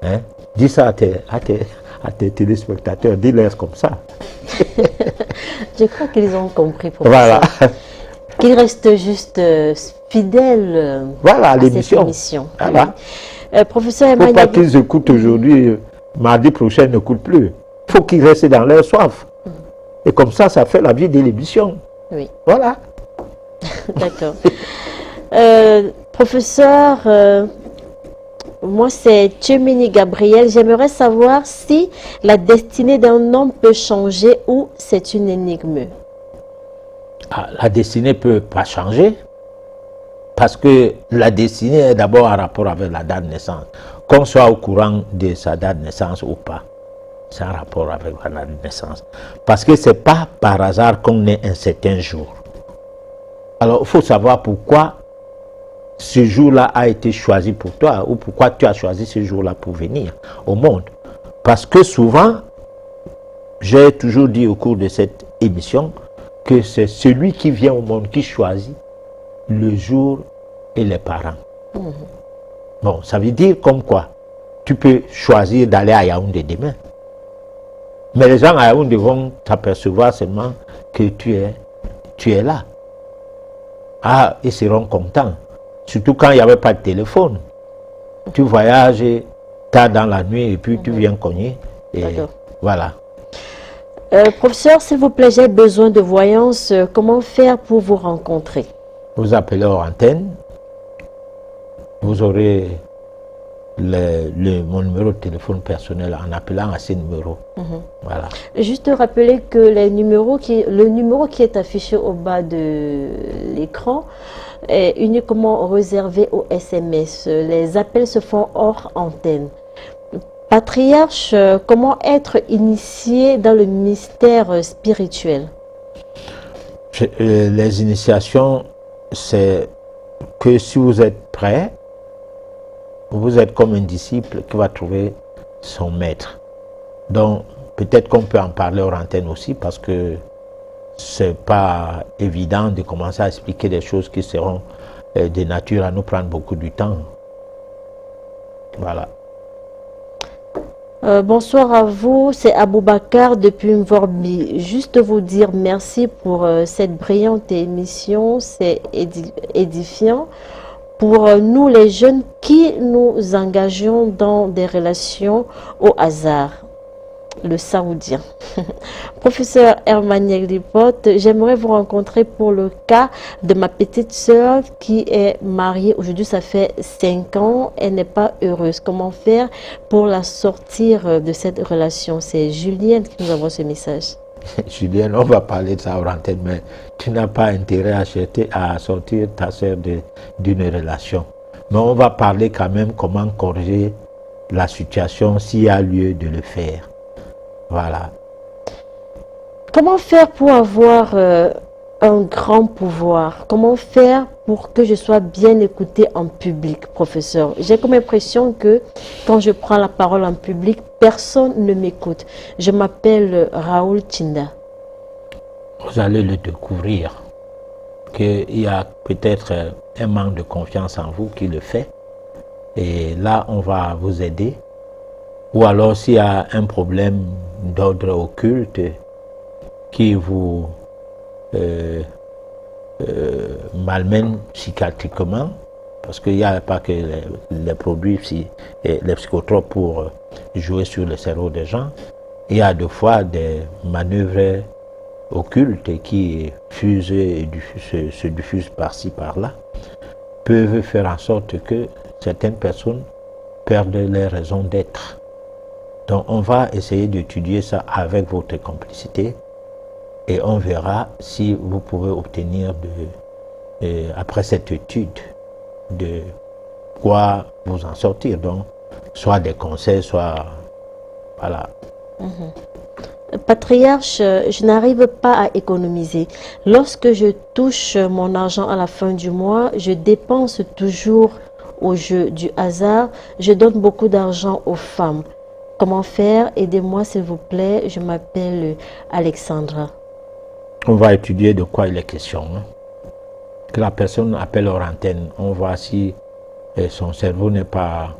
Hein? Dis ça à tes téléspectateurs, dis-leur comme ça. Je crois qu'ils ont compris. Voilà. Qu'ils restent juste fidèles à cette émission. Voilà. Professeur Il ne faut Emmanuel, pas qu'ils écoutent aujourd'hui, mardi prochain ne n'écoutent plus. Il faut qu'ils restent dans leur soif. Et comme ça fait la vie de l'émission. Oui. Voilà. D'accord. Professeur, moi c'est Tchemini Gabriel. J'aimerais savoir si la destinée d'un homme peut changer ou c'est une énigme. La destinée ne peut pas changer. Parce que la destinée est d'abord en rapport avec la date de naissance. Qu'on soit au courant de sa date de naissance ou pas, c'est en rapport avec la date de naissance. Parce que ce n'est pas par hasard qu'on est un certain jour. Alors, il faut savoir pourquoi ce jour-là a été choisi pour toi ou pourquoi tu as choisi ce jour-là pour venir au monde. Parce que souvent, j'ai toujours dit au cours de cette émission que c'est celui qui vient au monde qui choisit le jour et les parents. Bon, ça veut dire comme quoi tu peux choisir d'aller à Yaoundé demain. Mais les gens à Yaoundé vont t'apercevoir seulement que tu es là. Ah, ils seront contents. Surtout quand il n'y avait pas de téléphone. Tu voyages tard dans la nuit et puis tu viens cogner. Et voilà. Professeur, s'il vous plaît, j'ai besoin de voyance. Comment faire pour vous rencontrer? Vous appelez hors antenne. Vous aurez mon numéro de téléphone personnel en appelant à ces numéros. Voilà. Juste rappeler que le numéro qui est affiché au bas de l'écran est uniquement réservé aux SMS. Les appels se font hors antenne. Patriarche, comment être initié dans le mystère spirituel? Les initiations, c'est que si vous êtes prêt, vous êtes comme un disciple qui va trouver son maître. Donc, peut-être qu'on peut en parler hors antenne aussi parce que c'est pas évident de commencer à expliquer des choses qui seront de nature à nous prendre beaucoup de temps. Voilà. Bonsoir à vous, c'est Aboubakar depuis Mvorbi. Juste vous dire merci pour cette brillante émission, c'est édifiant. Pour nous les jeunes qui nous engageons dans des relations au hasard, le saoudien. Professeur Emmanuel Lipote, j'aimerais vous rencontrer pour le cas de ma petite sœur qui est mariée. Aujourd'hui, ça fait 5 ans, elle n'est pas heureuse. Comment faire pour la sortir de cette relation? C'est Julienne qui nous envoie ce message. Julienne, on va parler de ça en antenne, mais tu n'as pas intérêt à sortir ta sœur d'une relation. Mais on va parler quand même comment corriger la situation s'il y a lieu de le faire. Voilà. Comment faire pour avoir un grand pouvoir? Comment faire pour que je sois bien écoutée en public, professeur? J'ai comme impression que quand je prends la parole en public, personne ne m'écoute. Je m'appelle Raoul Tchinda. Vous allez le découvrir, qu'il y a peut-être un manque de confiance en vous qui le fait. Et là, on va vous aider. Ou alors, s'il y a un problème d'ordre occulte qui vous malmène psychiatriquement, parce qu'il n'y a pas que les produits, les psychotropes pour jouer sur le cerveau des gens. Il y a des fois des manœuvres occultes qui fusent et se diffusent par-ci, par-là, peuvent faire en sorte que certaines personnes perdent leur raison d'être. Donc on va essayer d'étudier ça avec votre complicité et on verra si vous pouvez obtenir, après cette étude, de quoi vous en sortir. Donc, soit des conseils, soit... Voilà. Patriarche, je n'arrive pas à économiser. Lorsque je touche mon argent à la fin du mois, je dépense toujours au jeu du hasard. Je donne beaucoup d'argent aux femmes. Comment faire? Aidez-moi s'il vous plaît. Je m'appelle Alexandra. On va étudier de quoi il est question. Hein. Que la personne appelle hors antenne. On voit si son cerveau n'est pas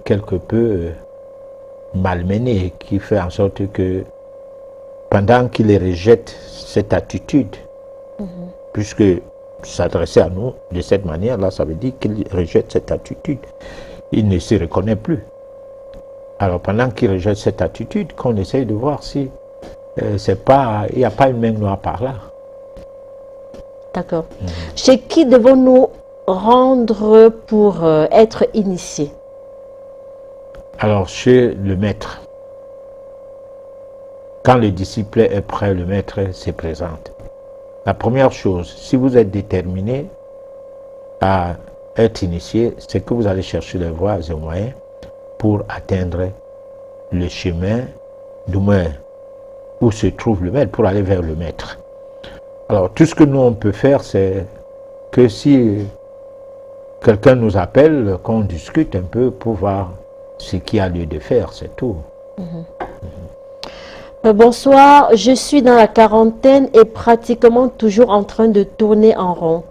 quelque peu malmené, qui fait en sorte que pendant qu'il rejette cette attitude, puisque s'adresser à nous de cette manière-là, ça veut dire qu'il rejette cette attitude. Il ne se reconnaît plus. Alors pendant qu'il rejette cette attitude, qu'on essaye de voir si il n'y a pas une main noire par là. D'accord. Chez qui devons-nous rendre pour être initiés? Alors chez le maître. Quand le disciple est prêt, le maître se présente. La première chose, si vous êtes déterminé à être initié, c'est que vous allez chercher les voies et moyens pour atteindre le chemin, du moins où se trouve le maître, pour aller vers le maître. Alors tout ce que nous on peut faire, c'est que si quelqu'un nous appelle, qu'on discute un peu pour voir ce qu'il y a lieu de faire, c'est tout. Bonsoir, je suis dans la quarantaine et pratiquement toujours en train de tourner en rond.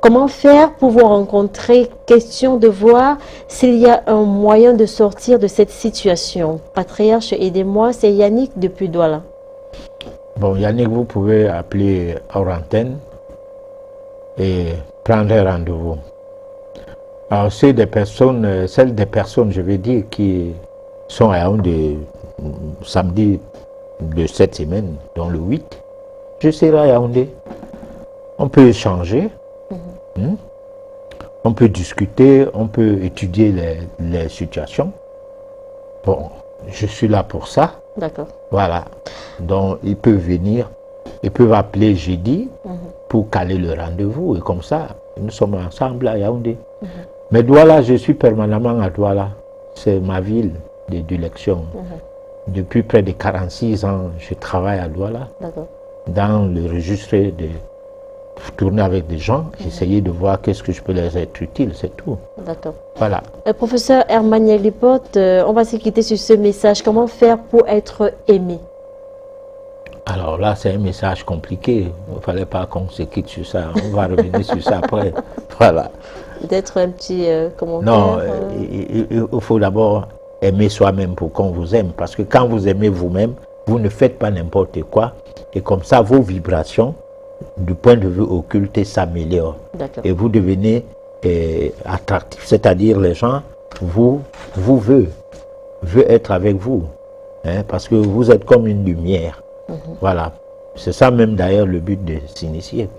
Comment faire pour vous rencontrer? Question de voir s'il y a un moyen de sortir de cette situation. Patriarche, aidez-moi, c'est Yannick depuis Douala. Bon, Yannick, vous pouvez appeler hors antenne et prendre un rendez-vous. Alors, c'est des personnes, celles des personnes, je vais dire, qui sont à Yaoundé samedi de cette semaine, dans le 8, je serai à Yaoundé. On peut échanger, on peut discuter, on peut étudier les situations. Bon, je suis là pour ça. D'accord. Voilà. Donc, ils peuvent venir, ils peuvent appeler jeudi pour caler le rendez-vous. Et comme ça, nous sommes ensemble à Yaoundé. Mais Douala, je suis permanemment à Douala. C'est ma ville d'élection. Depuis près de 46 ans, je travaille à Douala. Dans le registre de tourner avec des gens, essayer de voir qu'est-ce que je peux leur être utile, c'est tout. D'accord. Voilà. Professeur Hermaniel Lipote, on va se quitter sur ce message. Comment faire pour être aimé? Alors là, c'est un message compliqué. Il ne fallait pas qu'on se quitte sur ça. On va revenir sur ça après. Voilà. Peut-être un petit commentaire. Non, il faut d'abord aimer soi-même pour qu'on vous aime. Parce que quand vous aimez vous-même, vous ne faites pas n'importe quoi. Et comme ça, vos vibrations, du point de vue occulte, s'améliorent. Et vous devenez attractif. C'est-à-dire les gens vous veulent être avec vous. Hein, parce que vous êtes comme une lumière. Voilà. C'est ça même d'ailleurs le but de s'initier.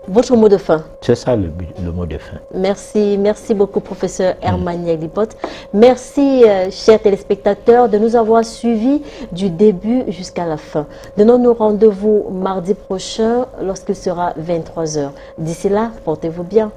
Votre mot de fin. C'est ça le mot de fin. Merci, merci beaucoup, professeur Herman Yaglipot. Merci, chers téléspectateurs, de nous avoir suivis du début jusqu'à la fin. Donnons-nous rendez-vous mardi prochain lorsqu'il sera 23 h. D'ici là, portez-vous bien.